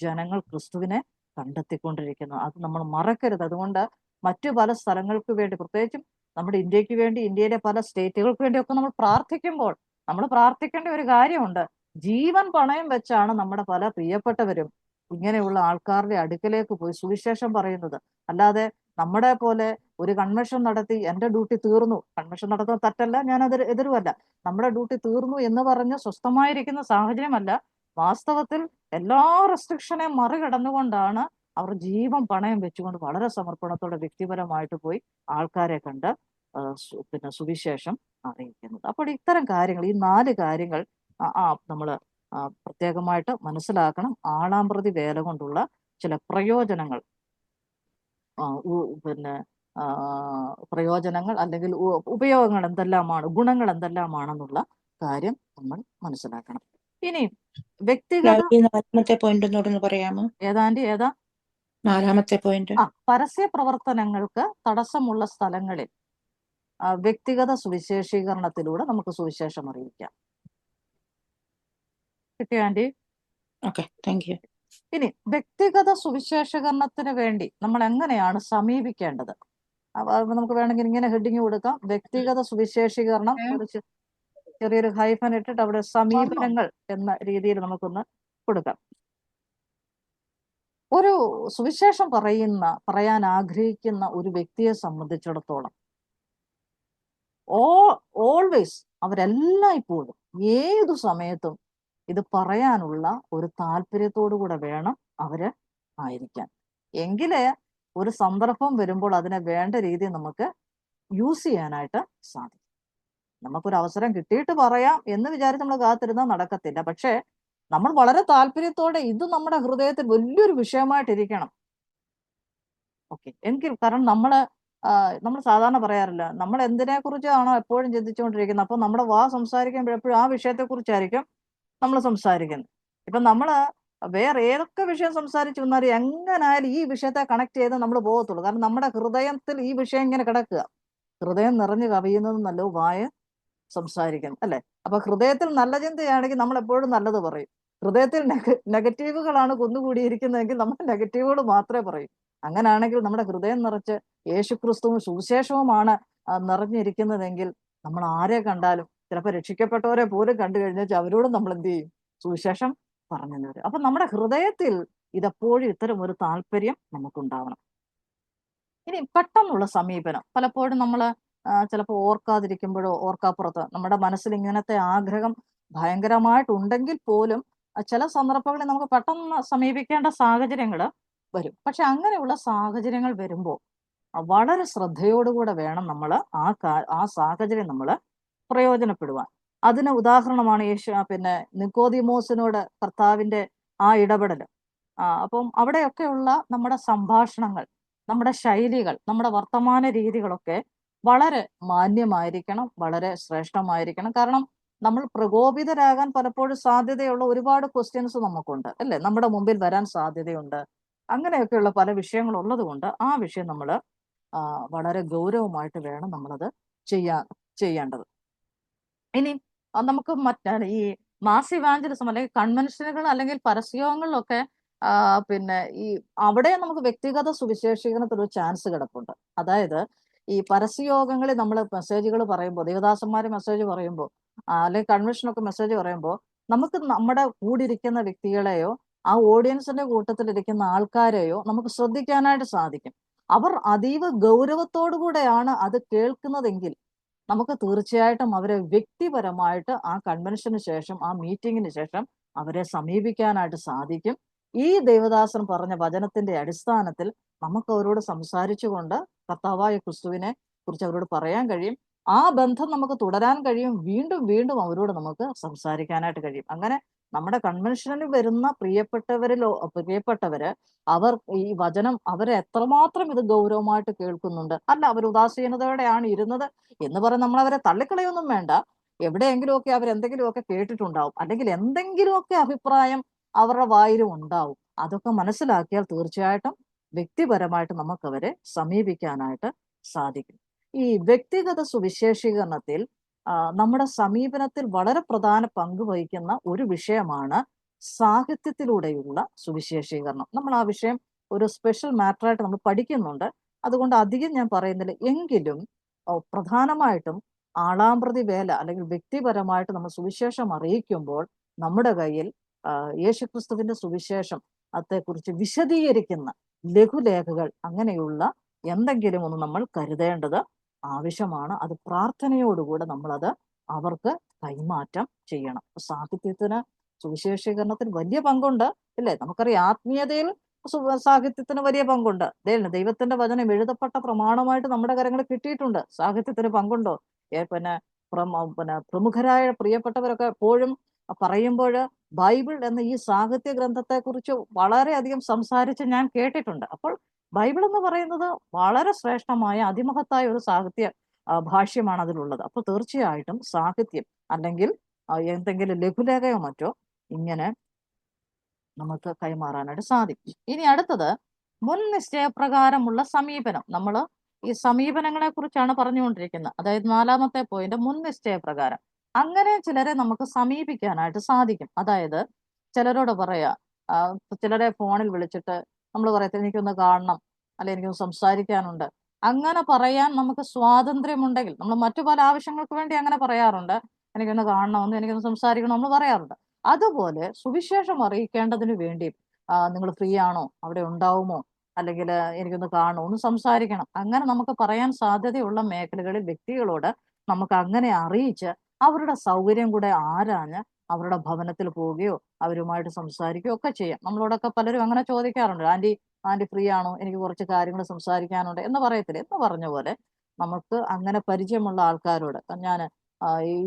ജനങ്ങൾ ക്രിസ്തുവിനെ കണ്ടെത്തിക്കൊണ്ടിരിക്കുന്നത്. അത് നമ്മൾ മറക്കരുത്. അതുകൊണ്ട് മറ്റു പല സ്ഥലങ്ങൾക്ക് വേണ്ടി, പ്രത്യേകിച്ചും നമ്മുടെ ഇന്ത്യക്ക് വേണ്ടി, ഇന്ത്യയിലെ പല സ്റ്റേറ്റുകൾക്ക് വേണ്ടിയൊക്കെ നമ്മൾ പ്രാർത്ഥിക്കുമ്പോൾ നമ്മൾ പ്രാർത്ഥിക്കേണ്ട ഒരു കാര്യമുണ്ട്. ജീവൻ പണയം വെച്ചാണ് നമ്മുടെ പല പ്രിയപ്പെട്ടവരും ഇങ്ങനെയുള്ള ആൾക്കാരുടെ അടുക്കലേക്ക് പോയി സുവിശേഷം പറയുന്നത്. അല്ലാതെ നമ്മുടെ പോലെ ഒരു കൺവെൻഷൻ നടത്തി എന്റെ ഡ്യൂട്ടി തീർന്നു, കൺവെൻഷൻ നടത്തുന്ന തെറ്റല്ല, ഞാൻ അത് എതിരുമല്ല, നമ്മുടെ ഡ്യൂട്ടി തീർന്നു എന്ന് പറഞ്ഞ് സ്വസ്ഥമായിരിക്കുന്ന സാഹചര്യമല്ല. വാസ്തവത്തിൽ എല്ലാ റെസ്ട്രിക്ഷനെയും മറികടന്നുകൊണ്ടാണ് അവർ ജീവൻ പണയം വെച്ചുകൊണ്ട് വളരെ സമർപ്പണത്തോടെ വ്യക്തിപരമായിട്ട് പോയി ആൾക്കാരെ കണ്ട് സുവിശേഷം അറിയിക്കുന്നത്. അപ്പോൾ ഇത്തരം കാര്യങ്ങൾ, ഈ 4 കാര്യങ്ങൾ നമ്മൾ പ്രത്യേകമായിട്ട് മനസ്സിലാക്കണം. ആളാമ്പ്രതി വേല കൊണ്ടുള്ള ചില പ്രയോജനങ്ങൾ, പ്രയോജനങ്ങൾ അല്ലെങ്കിൽ ഉപയോഗങ്ങൾ എന്തെല്ലാമാണ്, ഗുണങ്ങൾ എന്തെല്ലാമാണെന്നുള്ള കാര്യം നമ്മൾ മനസ്സിലാക്കണം. ഇനി വ്യക്തിഗത 4ാമത്തെ പോയിന്റ് ഒന്നുകൂടെ പറയാമോ? ഏതാ 4ാമത്തെ പോയിന്റ്? പരസ്യ പ്രവർത്തനങ്ങൾക്ക് തടസ്സമുള്ള സ്ഥലങ്ങളിൽ വ്യക്തിഗത സുവിശേഷീകരണത്തിലൂടെ നമുക്ക് സുവിശേഷം അറിയിക്കാം. കിട്ടിയോ ആന്റി? Okay, thank you. ഇനി വ്യക്തിഗത സുവിശേഷീകരണത്തിന് വേണ്ടി നമ്മൾ എങ്ങനെയാണ് സമീപിക്കേണ്ടത്? അപ്പൊ നമുക്ക് വേണമെങ്കിൽ ഇങ്ങനെ ഹെഡിങ് കൊടുക്കാം: വ്യക്തിഗത സുവിശേഷീകരണം, ഒരു ചെറിയൊരു ഹൈഫൻ ഇട്ടിട്ട് അവിടെ സമീപനങ്ങൾ എന്ന രീതിയിൽ നമുക്കൊന്ന് കൊടുക്കാം. ഒരു സുവിശേഷം പറയാൻ ആഗ്രഹിക്കുന്ന ഒരു വ്യക്തിയെ സംബന്ധിച്ചിടത്തോളം ഓൾവേസ് അവരെല്ലായ്പ്പോഴും ഏതു സമയത്തും ഇത് പറയാനുള്ള ഒരു താല്പര്യത്തോടു കൂടെ വേണം അവര് ആയിരിക്കാൻ. എങ്കിലേ ഒരു സന്ദർഭം വരുമ്പോൾ അതിനെ വേണ്ട രീതിയിൽ നമുക്ക് യൂസ് ചെയ്യാനായിട്ട് സാധിക്കും. നമുക്കൊരു അവസരം കിട്ടിയിട്ട് പറയാം എന്ന് വിചാരിച്ച് നമ്മൾ കാത്തിരുന്നാൽ നടക്കത്തില്ല. പക്ഷേ നമ്മൾ വളരെ താല്പര്യത്തോടെ ഇത് നമ്മുടെ ഹൃദയത്തിൽ വലിയൊരു വിഷയമായിട്ടിരിക്കണം. ഓക്കെ, എങ്കിൽ കാരണം നമ്മൾ സാധാരണ പറയാറില്ല, നമ്മൾ എന്തിനെ കുറിച്ചാണോ എപ്പോഴും ചിന്തിച്ചുകൊണ്ടിരിക്കുന്നത്, അപ്പൊ നമ്മുടെ സംസാരിക്കുമ്പോൾ എപ്പോഴും ആ വിഷയത്തെക്കുറിച്ചായിരിക്കും നമ്മൾ സംസാരിക്കുന്നത്. ഇപ്പൊ വേറെ ഏതൊക്കെ വിഷയം സംസാരിച്ചു വന്നാലും എങ്ങനായാലും ഈ വിഷയത്തെ കണക്ട് ചെയ്ത് നമ്മൾ പോകത്തുള്ളൂ. കാരണം നമ്മുടെ ഹൃദയത്തിൽ ഈ വിഷയം ഇങ്ങനെ കിടക്കുക. ഹൃദയം നിറഞ്ഞു കവിയുന്നത് നല്ലോ വായ സംസാരിക്കുന്നത്, അല്ലെ? അപ്പൊ ഹൃദയത്തിൽ നല്ല ചിന്തയാണെങ്കിൽ നമ്മൾ എപ്പോഴും നല്ലത് പറയും. ഹൃദയത്തിൽ നെഗറ്റീവുകളാണ് കുന്നുകൂടിയിരിക്കുന്നതെങ്കിൽ നമ്മൾ നെഗറ്റീവുകൾ മാത്രമേ പറയൂ. അങ്ങനാണെങ്കിൽ നമ്മുടെ ഹൃദയം നിറച്ച് യേശുക്രിസ്തുവും സുവിശേഷവുമാണ് നിറഞ്ഞിരിക്കുന്നതെങ്കിൽ നമ്മൾ ആരെ കണ്ടാലും, ചിലപ്പോൾ രക്ഷിക്കപ്പെട്ടവരെ പോലും കണ്ടു കഴിഞ്ഞാൽ അവരോടും നമ്മൾ എന്ത് ചെയ്യും? സുവിശേഷം പറഞ്ഞു തരും. അപ്പൊ നമ്മുടെ ഹൃദയത്തിൽ ഇതെപ്പോഴും ഇത്തരം ഒരു താല്പര്യം നമുക്കുണ്ടാവണം. ഇനി പെട്ടെന്നുള്ള സമീപനം, പലപ്പോഴും നമ്മൾ ചിലപ്പോൾ ഓർക്കാതിരിക്കുമ്പോഴോ ഓർക്കാപ്പുറത്ത് നമ്മുടെ മനസ്സിൽ ഇങ്ങനത്തെ ആഗ്രഹം ഭയങ്കരമായിട്ടുണ്ടെങ്കിൽ പോലും ചില സന്ദർഭങ്ങളിൽ നമുക്ക് പെട്ടെന്ന് സമീപിക്കേണ്ട സാഹചര്യങ്ങൾ വരും. പക്ഷെ അങ്ങനെയുള്ള സാഹചര്യങ്ങൾ വരുമ്പോൾ വളരെ ശ്രദ്ധയോടുകൂടെ വേണം നമ്മൾ ആ സാഹചര്യം നമ്മൾ പ്രയോജനപ്പെടുവാൻ. അതിന് ഉദാഹരണമാണ് നിക്കോദിമോസിനോട് കർത്താവിന്റെ ആ ഇടപെടൽ. അപ്പം അവിടെയൊക്കെയുള്ള നമ്മുടെ സംഭാഷണങ്ങൾ, നമ്മുടെ ശൈലികൾ, നമ്മുടെ വർത്തമാന രീതികളൊക്കെ വളരെ മാന്യമായിരിക്കണം, വളരെ ശ്രേഷ്ഠമായിരിക്കണം. കാരണം നമ്മൾ പ്രകോപിതരാകാൻ പലപ്പോഴും സാധ്യതയുള്ള ഒരുപാട് ക്വസ്റ്റ്യൻസ് നമുക്കുണ്ട്, അല്ലെ? നമ്മുടെ മുമ്പിൽ വരാൻ സാധ്യതയുണ്ട്. അങ്ങനെയൊക്കെയുള്ള പല വിഷയങ്ങൾ ഉള്ളത് കൊണ്ട് ആ വിഷയം നമ്മൾ വളരെ ഗൗരവമായിട്ട് വേണം നമ്മളത് ചെയ്യേണ്ടത്. ഇനി നമുക്ക് ഈ മാസ് ഇവാഞ്ചലിസം അല്ലെങ്കിൽ കൺവെൻഷനുകൾ അല്ലെങ്കിൽ പരസ്യങ്ങളിലൊക്കെ ഈ അവിടെ നമുക്ക് വ്യക്തിഗത സുവിശേഷീകരണത്തിൽ ഒരു ചാൻസ് കിടപ്പുണ്ട്. അതായത് ഈ പരസ്യയോഗങ്ങളിൽ നമ്മൾ മെസ്സേജുകൾ പറയുമ്പോൾ, ദേവദാസന്മാര് മെസ്സേജ് പറയുമ്പോൾ അല്ലെങ്കിൽ കൺവെൻഷനൊക്കെ മെസ്സേജ് പറയുമ്പോൾ നമുക്ക് നമ്മുടെ കൂടിയിരിക്കുന്ന വ്യക്തികളെയോ ആ ഓഡിയൻസിന്റെ കൂട്ടത്തിലിരിക്കുന്ന ആൾക്കാരെയോ നമുക്ക് ശ്രദ്ധിക്കാനായിട്ട് സാധിക്കും. അവർ അതീവ ഗൗരവത്തോടുകൂടെയാണ് അത് കേൾക്കുന്നതെങ്കിൽ നമുക്ക് തീർച്ചയായിട്ടും അവരെ വ്യക്തിപരമായിട്ട് ആ കൺവെൻഷന് ശേഷം, ആ മീറ്റിങ്ങിന് ശേഷം അവരെ സമീപിക്കാനായിട്ട് സാധിക്കും. ഈ ദേവദാസൻ പറഞ്ഞ വചനത്തിന്റെ അടിസ്ഥാനത്തിൽ നമുക്ക് അവരോട് സംസാരിച്ചുകൊണ്ട് കർത്താവായ ക്രിസ്തുവിനെ കുറിച്ച് അവരോട് പറയാൻ കഴിയും. ആ ബന്ധം നമുക്ക് തുടരാൻ കഴിയും. വീണ്ടും വീണ്ടും അവരോട് നമുക്ക് സംസാരിക്കാനായിട്ട് കഴിയും. അങ്ങനെ നമ്മുടെ കൺവെൻഷനിൽ വരുന്ന പ്രിയപ്പെട്ടവര് അവർ ഈ വചനം അവരെ എത്രമാത്രം ഇത് ഗൗരവമായിട്ട് കേൾക്കുന്നുണ്ട്, അല്ല അവർ ഉദാസീനതയോടെയാണ് ഇരുന്നത് എന്ന് പറഞ്ഞ് നമ്മൾ അവരെ തള്ളിക്കളയൊന്നും വേണ്ട. എവിടെയെങ്കിലുമൊക്കെ അവരെന്തെങ്കിലുമൊക്കെ കേട്ടിട്ടുണ്ടാവും, അല്ലെങ്കിൽ എന്തെങ്കിലുമൊക്കെ അഭിപ്രായം അവരുടെ വായിലും ഉണ്ടാവും. അതൊക്കെ മനസ്സിലാക്കിയാൽ തീർച്ചയായിട്ടും വ്യക്തിപരമായിട്ട് നമുക്ക് അവരെ സമീപിക്കാനായിട്ട് സാധിക്കും. ഈ വ്യക്തിഗത സുവിശേഷീകരണത്തിൽ നമ്മുടെ സമീപനത്തിൽ വളരെ പ്രധാന പങ്ക് വഹിക്കുന്ന ഒരു വിഷയമാണ് സാഹിത്യത്തിലൂടെയുള്ള സുവിശേഷീകരണം. നമ്മൾ ആ വിഷയം ഒരു സ്പെഷ്യൽ മാറ്ററായിട്ട് നമ്മൾ പഠിക്കുന്നുണ്ട്. അതുകൊണ്ട് അധികം ഞാൻ പറയുന്നില്ല. എങ്കിലും പ്രധാനമായിട്ടും ആളാമ്പ്രതി വേല അല്ലെങ്കിൽ വ്യക്തിപരമായിട്ട് നമ്മൾ സുവിശേഷം അറിയിക്കുമ്പോൾ നമ്മുടെ കയ്യിൽ യേശുക്രിസ്തുവിന്റെ സുവിശേഷം അതേക്കുറിച്ച് വിശദീകരിക്കുന്ന ലഘുലേഖകൾ അങ്ങനെയുള്ള എന്തെങ്കിലും ഒന്ന് നമ്മൾ കരുതേണ്ടത് ആവശ്യമാണ്. അത് പ്രാർത്ഥനയോടുകൂടെ നമ്മളത് അവർക്ക് കൈമാറ്റം ചെയ്യണം. സാഹിത്യത്തിന് സുവിശേഷീകരണത്തിന് വലിയ പങ്കുണ്ട്, ഇല്ലേ? നമുക്കറിയാം ആത്മീയതയിൽ സാഹിത്യത്തിന് വലിയ പങ്കുണ്ട്. ദൈവത്തിന്റെ വചനം എഴുതപ്പെട്ട പ്രമാണമായിട്ട് നമ്മുടെ കരങ്ങളിൽ കിട്ടിയിട്ടുണ്ട്. സാഹിത്യത്തിന് പങ്കുണ്ടോ? പിന്നെ പ്രമുഖരായ പ്രിയപ്പെട്ടവരൊക്കെ എപ്പോഴും പറയുമ്പോൾ ബൈബിൾ എന്ന ഈ സാഹിത്യ ഗ്രന്ഥത്തെ കുറിച്ച് വളരെയധികം സംസാരിച്ച് ഞാൻ കേട്ടിട്ടുണ്ട്. അപ്പോൾ ബൈബിൾ എന്ന് പറയുന്നത് വളരെ ശ്രേഷ്ഠമായ അതിമഹത്തായ ഒരു സാഹിത്യ ഭാഷ്യമാണ് അതിലുള്ളത്. അപ്പോൾ തീർച്ചയായിട്ടും സാഹിത്യം അല്ലെങ്കിൽ എന്തെങ്കിലും ലഘുലേഖയോ മറ്റോ ഇങ്ങനെ നമുക്ക് കൈമാറാനായിട്ട് സാധിക്കും. ഇനി അടുത്തത് മുൻ നിശ്ചയപ്രകാരമുള്ള സമീപനം. നമ്മൾ ഈ സമീപനങ്ങളെ കുറിച്ചാണ് പറഞ്ഞുകൊണ്ടിരിക്കുന്നത്. അതായത് 4-ാമത്തെ പോയിന്റ് മുൻ നിശ്ചയപ്രകാരം. അങ്ങനെ ചിലരെ നമുക്ക് സമീപിക്കാനായിട്ട് സാധിക്കും. അതായത് ചിലരോട് പറയാ, ചിലരെ ഫോണിൽ വിളിച്ചിട്ട് നമ്മൾ പറയത്തില്ല എനിക്കൊന്ന് കാണണം, അല്ലെ എനിക്കൊന്ന് സംസാരിക്കാനുണ്ട്. അങ്ങനെ പറയാൻ നമുക്ക് സ്വാതന്ത്ര്യമുണ്ടെങ്കിൽ നമ്മൾ മറ്റു പല ആവശ്യങ്ങൾക്ക് വേണ്ടി അങ്ങനെ പറയാറുണ്ട്. എനിക്കൊന്ന് കാണണമെന്ന്, എനിക്കൊന്ന് സംസാരിക്കണം നമ്മൾ പറയാറുണ്ട്. അതുപോലെ സുവിശേഷം അറിയിക്കേണ്ടതിന് വേണ്ടി നിങ്ങൾ ഫ്രീ ആണോ, അവിടെ ഉണ്ടാവുമോ, അല്ലെങ്കിൽ എനിക്കൊന്ന് കാണണോ, ഒന്ന് സംസാരിക്കണം, അങ്ങനെ നമുക്ക് പറയാൻ സാധ്യതയുള്ള മേഖലകളിൽ വ്യക്തികളോട് നമുക്ക് അങ്ങനെ അറിയിച്ച് അവരുടെ സൗകര്യം കൂടെ ആരാഞ്ഞ് അവരുടെ ഭവനത്തിൽ പോവുകയോ അവരുമായിട്ട് സംസാരിക്കുകയോ ഒക്കെ ചെയ്യാം. നമ്മളോടൊക്കെ പലരും അങ്ങനെ ചോദിക്കാറുണ്ട്, ആന്റി ഫ്രീ ആണോ, എനിക്ക് കുറച്ച് കാര്യങ്ങൾ സംസാരിക്കാനുണ്ട് എന്ന് പറയത്തില്ല. എന്ന് പറഞ്ഞ പോലെ നമുക്ക് അങ്ങനെ പരിചയമുള്ള ആൾക്കാരോട് ഞാൻ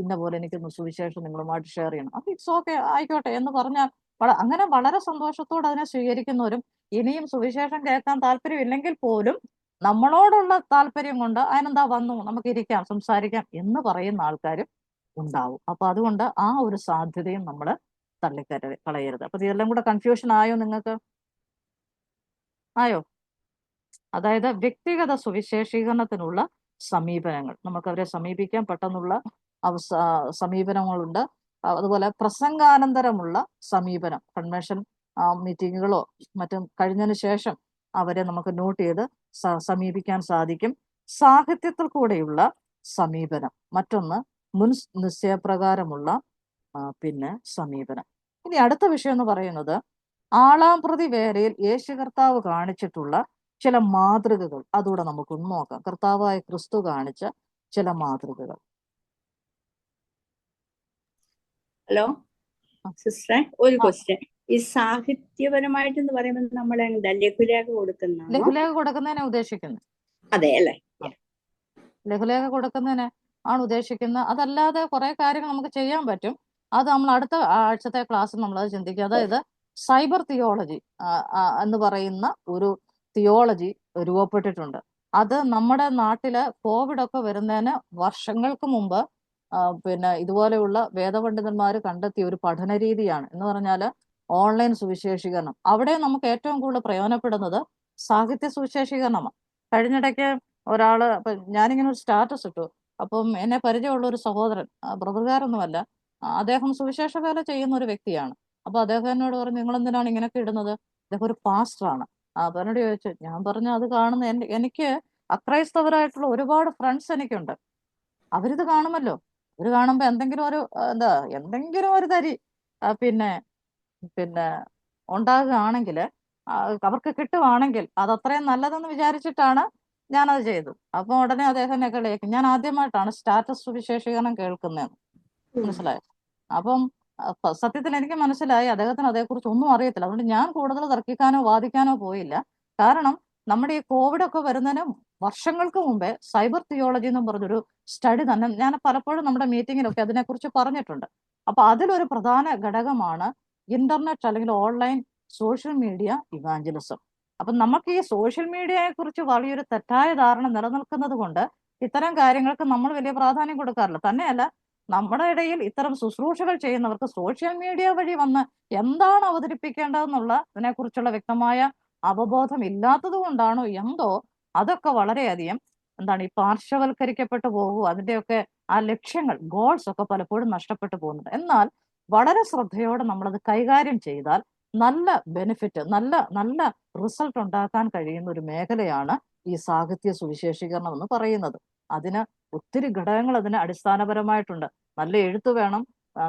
ഇന്ന പോലെ എനിക്കൊന്ന് സുവിശേഷം നിങ്ങളുമായിട്ട് ഷെയർ ചെയ്യണം, അപ്പൊ ഇറ്റ്സ് ഓക്കെ ആയിക്കോട്ടെ എന്ന് പറഞ്ഞാൽ അങ്ങനെ വളരെ സന്തോഷത്തോടെ അതിനെ സ്വീകരിക്കുന്നവരും, ഇനിയും സുവിശേഷം കേൾക്കാൻ താല്പര്യമില്ലെങ്കിൽ പോലും നമ്മളോടുള്ള താല്പര്യം കൊണ്ട് അതിനെന്താ വന്നു നമുക്ക് ഇരിക്കാം സംസാരിക്കാം എന്ന് പറയുന്ന ആൾക്കാരും ഉണ്ടാവും. അപ്പൊ അതുകൊണ്ട് ആ ഒരു സാധ്യതയും നമ്മൾ കളയരുത്. അപ്പൊ ഇതെല്ലാം കൂടെ കൺഫ്യൂഷൻ ആയോ നിങ്ങൾക്ക്? ആയോ? അതായത് വ്യക്തിഗത സുവിശേഷീകരണത്തിനുള്ള സമീപനങ്ങൾ, നമുക്ക് അവരെ സമീപിക്കാൻ പെട്ടെന്നുള്ള സമീപനങ്ങളുണ്ട്. അതുപോലെ പ്രസംഗാനന്തരമുള്ള സമീപനം, കൺവെൻഷൻ മീറ്റിങ്ങുകളോ മറ്റും കഴിഞ്ഞതിന് ശേഷം അവരെ നമുക്ക് നോട്ട് ചെയ്ത് സമീപിക്കാൻ സാധിക്കും. സാഹിത്യത്തിൽ കൂടെയുള്ള സമീപനം മറ്റൊന്ന്, മുൻ നിശ്ചയപ്രകാരമുള്ള പിന്നെ സമീപനം. ഇനി അടുത്ത വിഷയം എന്ന് പറയുന്നത് ആളാംപ്രതി വേലയിൽ യേശു കർത്താവ് കാണിച്ചിട്ടുള്ള ചില മാതൃകകൾ. അതുകൂടെ നമുക്കൊന്ന് നോക്കാം. കർത്താവായ ക്രിസ്തു കാണിച്ച ചില മാതൃകകൾ. ഹലോ സിസ്റ്ററെ, ഒരു ക്വസ്റ്റ്യൻ. ഈ സാഹിത്യപരമായിട്ടെന്ന് പറയുമ്പോൾ നമ്മൾ എന്താ ലഘുലേഖ കൊടുക്കുന്ന? ലഘുലേഖ കൊടുക്കുന്നതിനെ ഉദ്ദേശിക്കുന്നത്. അതെ അല്ലേ? ലഘുലേഖ കൊടുക്കുന്നതിന് ആണ് ഉദ്ദേശിക്കുന്നത്. അതല്ലാതെ കുറെ കാര്യങ്ങൾ നമുക്ക് ചെയ്യാൻ പറ്റും. അത് നമ്മൾ അടുത്ത ആഴ്ചത്തെ ക്ലാസ്സിൽ നമ്മളത് ചിന്തിക്കുക. അതായത് സൈബർ തിയോളജി എന്ന് പറയുന്ന ഒരു തിയോളജി രൂപപ്പെട്ടിട്ടുണ്ട്. അത് നമ്മുടെ നാട്ടില് കോവിഡ് ഒക്കെ വരുന്നതിന് വർഷങ്ങൾക്ക് മുമ്പ് പിന്നെ ഇതുപോലെയുള്ള വേദപണ്ഡിതന്മാർ കണ്ടെത്തിയ ഒരു പഠന രീതിയാണ്. എന്ന് പറഞ്ഞാൽ ഓൺലൈൻ സുവിശേഷീകരണം. അവിടെ നമുക്ക് ഏറ്റവും കൂടുതൽ പ്രയോജനപ്പെടുന്നത് സാഹിത്യ സുവിശേഷീകരണമാണ്. കഴിഞ്ഞിടയ്ക്ക് ഒരാള്, ഞാനിങ്ങനെ ഒരു സ്റ്റാറ്റസ് ഇട്ടു. അപ്പം എന്നെ പരിചയമുള്ള ഒരു സഹോദരൻ, ബ്രദറുകാരൊന്നുമല്ല, അദ്ദേഹം സുവിശേഷ വേല ചെയ്യുന്ന ഒരു വ്യക്തിയാണ്. അപ്പൊ അദ്ദേഹം എന്നോട് പറഞ്ഞു, നിങ്ങൾ എന്തിനാണ് ഇങ്ങനെയൊക്കെ ഇടുന്നത്? അദ്ദേഹം ഒരു പാസ്റ്ററാണ്. അപ്പൊ എന്നോട് ചോദിച്ചു. ഞാൻ പറഞ്ഞു, അത് കാണുന്ന എനിക്ക് അക്രൈസ്തവരായിട്ടുള്ള ഒരുപാട് ഫ്രണ്ട്സ് എനിക്കുണ്ട്. അവരിത് കാണുമല്ലോ. അവര് കാണുമ്പോ എന്തെങ്കിലും ഒരു തരി പിന്നെ പിന്നെ ഉണ്ടാകുകയാണെങ്കിൽ, അവർക്ക് കിട്ടുവാണെങ്കിൽ അത് അത്രയും നല്ലതെന്ന് വിചാരിച്ചിട്ടാണ് ഞാനത് ചെയ്തു. അപ്പൊ ഉടനെ അദ്ദേഹം എന്നെ കളിയാക്കി. ഞാൻ ആദ്യമായിട്ടാണ് സ്റ്റാറ്റസ് സുവിശേഷീകരണം കേൾക്കുന്നതെന്ന്. മനസ്സിലായോ? അപ്പം സത്യത്തിൽ എനിക്ക് മനസ്സിലായി അദ്ദേഹത്തിന് അതേക്കുറിച്ച് ഒന്നും അറിയത്തില്ല. അതുകൊണ്ട് ഞാൻ കൂടുതൽ തർക്കിക്കാനോ വാദിക്കാനോ പോയില്ല. കാരണം നമ്മുടെ ഈ കോവിഡ് ഒക്കെ വരുന്നതിന് വർഷങ്ങൾക്ക് മുമ്പേ സൈബർ തിയോളജി എന്നും പറഞ്ഞൊരു സ്റ്റഡി തന്നെ ഞാൻ പലപ്പോഴും നമ്മുടെ മീറ്റിങ്ങിലൊക്കെ അതിനെക്കുറിച്ച് പറഞ്ഞിട്ടുണ്ട്. അപ്പൊ അതിലൊരു പ്രധാന ഘടകമാണ് ഇന്റർനെറ്റ് അല്ലെങ്കിൽ ഓൺലൈൻ സോഷ്യൽ മീഡിയ ഇവാഞ്ചലിസം. അപ്പൊ നമുക്ക് ഈ സോഷ്യൽ മീഡിയയെ കുറിച്ച് വലിയൊരു തെറ്റായ ധാരണ നിലനിൽക്കുന്നത് കൊണ്ട് ഇത്തരം കാര്യങ്ങൾക്ക് നമ്മൾ വലിയ പ്രാധാന്യം കൊടുക്കാറില്ല. തന്നെയല്ല, നമ്മുടെ ഇടയിൽ ഇത്തരം ശുശ്രൂഷകൾ ചെയ്യുന്നവർക്ക് സോഷ്യൽ മീഡിയ വഴി വന്ന് എന്താണ് അവതരിപ്പിക്കേണ്ടതെന്നുള്ള ഇതിനെക്കുറിച്ചുള്ള വ്യക്തമായ അവബോധം ഇല്ലാത്തത് കൊണ്ടാണോ എന്തോ അതൊക്കെ വളരെയധികം ഈ പാർശ്വവൽക്കരിക്കപ്പെട്ടു പോകുക. അതിന്റെയൊക്കെ ആ ലക്ഷ്യങ്ങൾ, ഗോൾസ് ഒക്കെ പലപ്പോഴും നഷ്ടപ്പെട്ടു പോകുന്നുണ്ട്. എന്നാൽ വളരെ ശ്രദ്ധയോടെ നമ്മളത് കൈകാര്യം ചെയ്താൽ നല്ല ബെനിഫിറ്റ്, നല്ല റിസൾട്ട് ഉണ്ടാക്കാൻ കഴിയുന്ന ഒരു മേഖലയാണ് ഈ സാഹിത്യ സുവിശേഷീകരണം എന്ന് പറയുന്നത്. അതിന് ഒത്തിരി ഘടകങ്ങൾ അതിന് അടിസ്ഥാനപരമായിട്ടുണ്ട്. നല്ല എഴുത്ത് വേണം,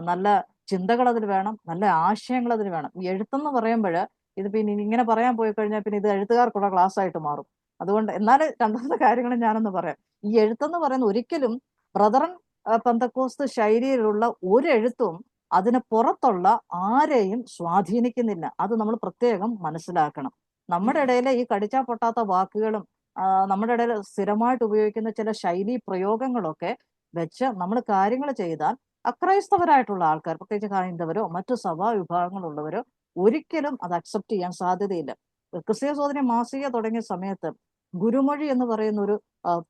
നല്ല ചിന്തകൾ അതിൽ വേണം, നല്ല ആശയങ്ങൾ അതിന് വേണം. ഈ എഴുത്തെന്ന് പറയുമ്പോൾ ഇത് പിന്നെ ഇങ്ങനെ പറയാൻ പോയി കഴിഞ്ഞാൽ പിന്നെ ഇത് എഴുത്തുകാർക്കുള്ള ക്ലാസ് ആയിട്ട് മാറും. അതുകൊണ്ട് എന്നാൽ രണ്ടാമത്തെ കാര്യങ്ങൾ ഞാനൊന്ന് പറയാം. ഈ എഴുത്തെന്ന് പറയുന്ന ഒരിക്കലും ബ്രദറൻ പെന്തക്കോസ്ത് ശൈലിയിലുള്ള ഒരു എഴുത്തും അതിന് പുറത്തുള്ള ആരെയും സ്വാധീനിക്കുന്നില്ല. അത് നമ്മൾ പ്രത്യേകം മനസ്സിലാക്കണം. നമ്മുടെ ഇടയിലെ ഈ കടിച്ചാ പൊട്ടാത്ത വാക്കുകളും നമ്മുടെ ഇടയിൽ സ്ഥിരമായിട്ട് ഉപയോഗിക്കുന്ന ചില ശൈലി പ്രയോഗങ്ങളൊക്കെ വെച്ച് നമ്മൾ കാര്യങ്ങൾ ചെയ്താൽ അക്രൈസ്തവരായിട്ടുള്ള ആൾക്കാർ, പ്രത്യേകിച്ച് ഹൈന്ദവരോ മറ്റു സഭാ വിഭാഗങ്ങളുള്ളവരോ ഒരിക്കലും അത് അക്സെപ്റ്റ് ചെയ്യാൻ സാധ്യതയില്ല. ക്രിസ്തീയ സോദരി മാസിക തുടങ്ങിയ സമയത്ത് ഗുരുമൊഴി എന്ന് പറയുന്ന ഒരു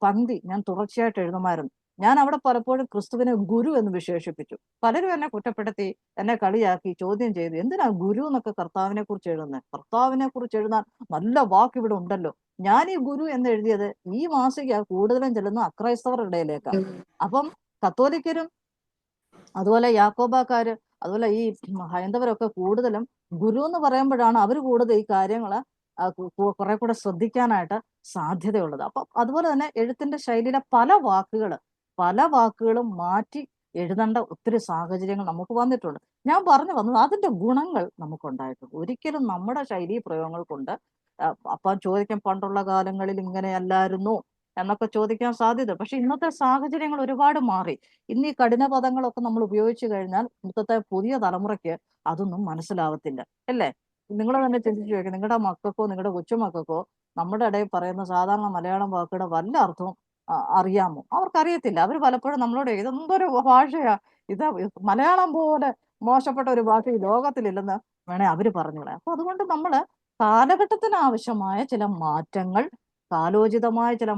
പങ്ക്തി ഞാൻ തുടർച്ചയായിട്ട് എഴുതുമായിരുന്നു. ഞാൻ അവിടെ പലപ്പോഴും ക്രിസ്തുവിനെ ഗുരു എന്ന് വിശേഷിപ്പിച്ചു. പലരും എന്നെ കുറ്റപ്പെടുത്തി, എന്നെ കളിയാക്കി, ചോദ്യം ചെയ്തു, എന്തിനാ ഗുരു എന്നൊക്കെ കർത്താവിനെ കുറിച്ച് എഴുതുന്നത്? കർത്താവിനെ കുറിച്ച് എഴുതാൻ നല്ല വാക്ക് ഇവിടെ ഉണ്ടല്ലോ. ഞാൻ ഈ ഗുരു എന്ന് എഴുതിയത് ഈ മാസിക കൂടുതലും ചെല്ലുന്ന അക്രൈസ്തവരുടെ ഇടയിലേക്കാണ്. അപ്പം കത്തോലിക്കരും അതുപോലെ യാക്കോബാക്കാര്, അതുപോലെ ഈ ഹൈന്ദവരൊക്കെ കൂടുതലും ഗുരു എന്ന് പറയുമ്പോഴാണ് അവർ കൂടുതൽ ഈ കാര്യങ്ങൾ കുറെ കൂടെ ശ്രദ്ധിക്കാനായിട്ട് സാധ്യതയുള്ളത്. അപ്പൊ അതുപോലെ തന്നെ എഴുത്തിന്റെ ശൈലിയിലെ പല വാക്കുകളും മാറ്റി എഴുതേണ്ട ഒത്തിരി സാഹചര്യങ്ങൾ നമുക്ക് വന്നിട്ടുണ്ട്. ഞാൻ പറഞ്ഞു വന്നത് അതിന്റെ ഗുണങ്ങൾ നമുക്കുണ്ടായിട്ടുണ്ട്. ഒരിക്കലും നമ്മുടെ ശൈലീ പ്രയോഗങ്ങൾ കൊണ്ട് അപ്പം ചോദിക്കാൻ പണ്ടുള്ള കാലങ്ങളിൽ ഇങ്ങനെയല്ലായിരുന്നു എന്നൊക്കെ ചോദിക്കാൻ സാധ്യത. പക്ഷെ ഇന്നത്തെ സാഹചര്യങ്ങൾ ഒരുപാട് മാറി. ഇന്ന് ഈ കഠിന പദങ്ങളൊക്കെ നമ്മൾ ഉപയോഗിച്ചു കഴിഞ്ഞാൽ ഇന്നത്തെ പുതിയ തലമുറയ്ക്ക് അതൊന്നും മനസ്സിലാവത്തില്ല, അല്ലേ? നിങ്ങൾ തന്നെ ചിന്തിച്ചു നോക്കുക, നിങ്ങളുടെ മക്കൾക്കോ നിങ്ങളുടെ കൊച്ചുമക്കൾക്കോ നമ്മുടെ ഇടയിൽ പറയുന്ന സാധാരണ മലയാളം വാക്കുകളുടെ വല്ല അർത്ഥവും അറിയാമോ? അവർക്കറിയത്തില്ല. അവർ പലപ്പോഴും നമ്മളോട് ഇതെന്തൊരു ഭാഷയാ, ഇത് മലയാളം പോലെ മോശപ്പെട്ട ഒരു ഭാഷ ഈ ലോകത്തിലില്ലെന്ന് വേണേ അവര് പറഞ്ഞോളെ. അപ്പൊ അതുകൊണ്ട് നമ്മള് കാലഘട്ടത്തിന് ആവശ്യമായ ചില മാറ്റങ്ങൾ, കാലോചിതമായ ചില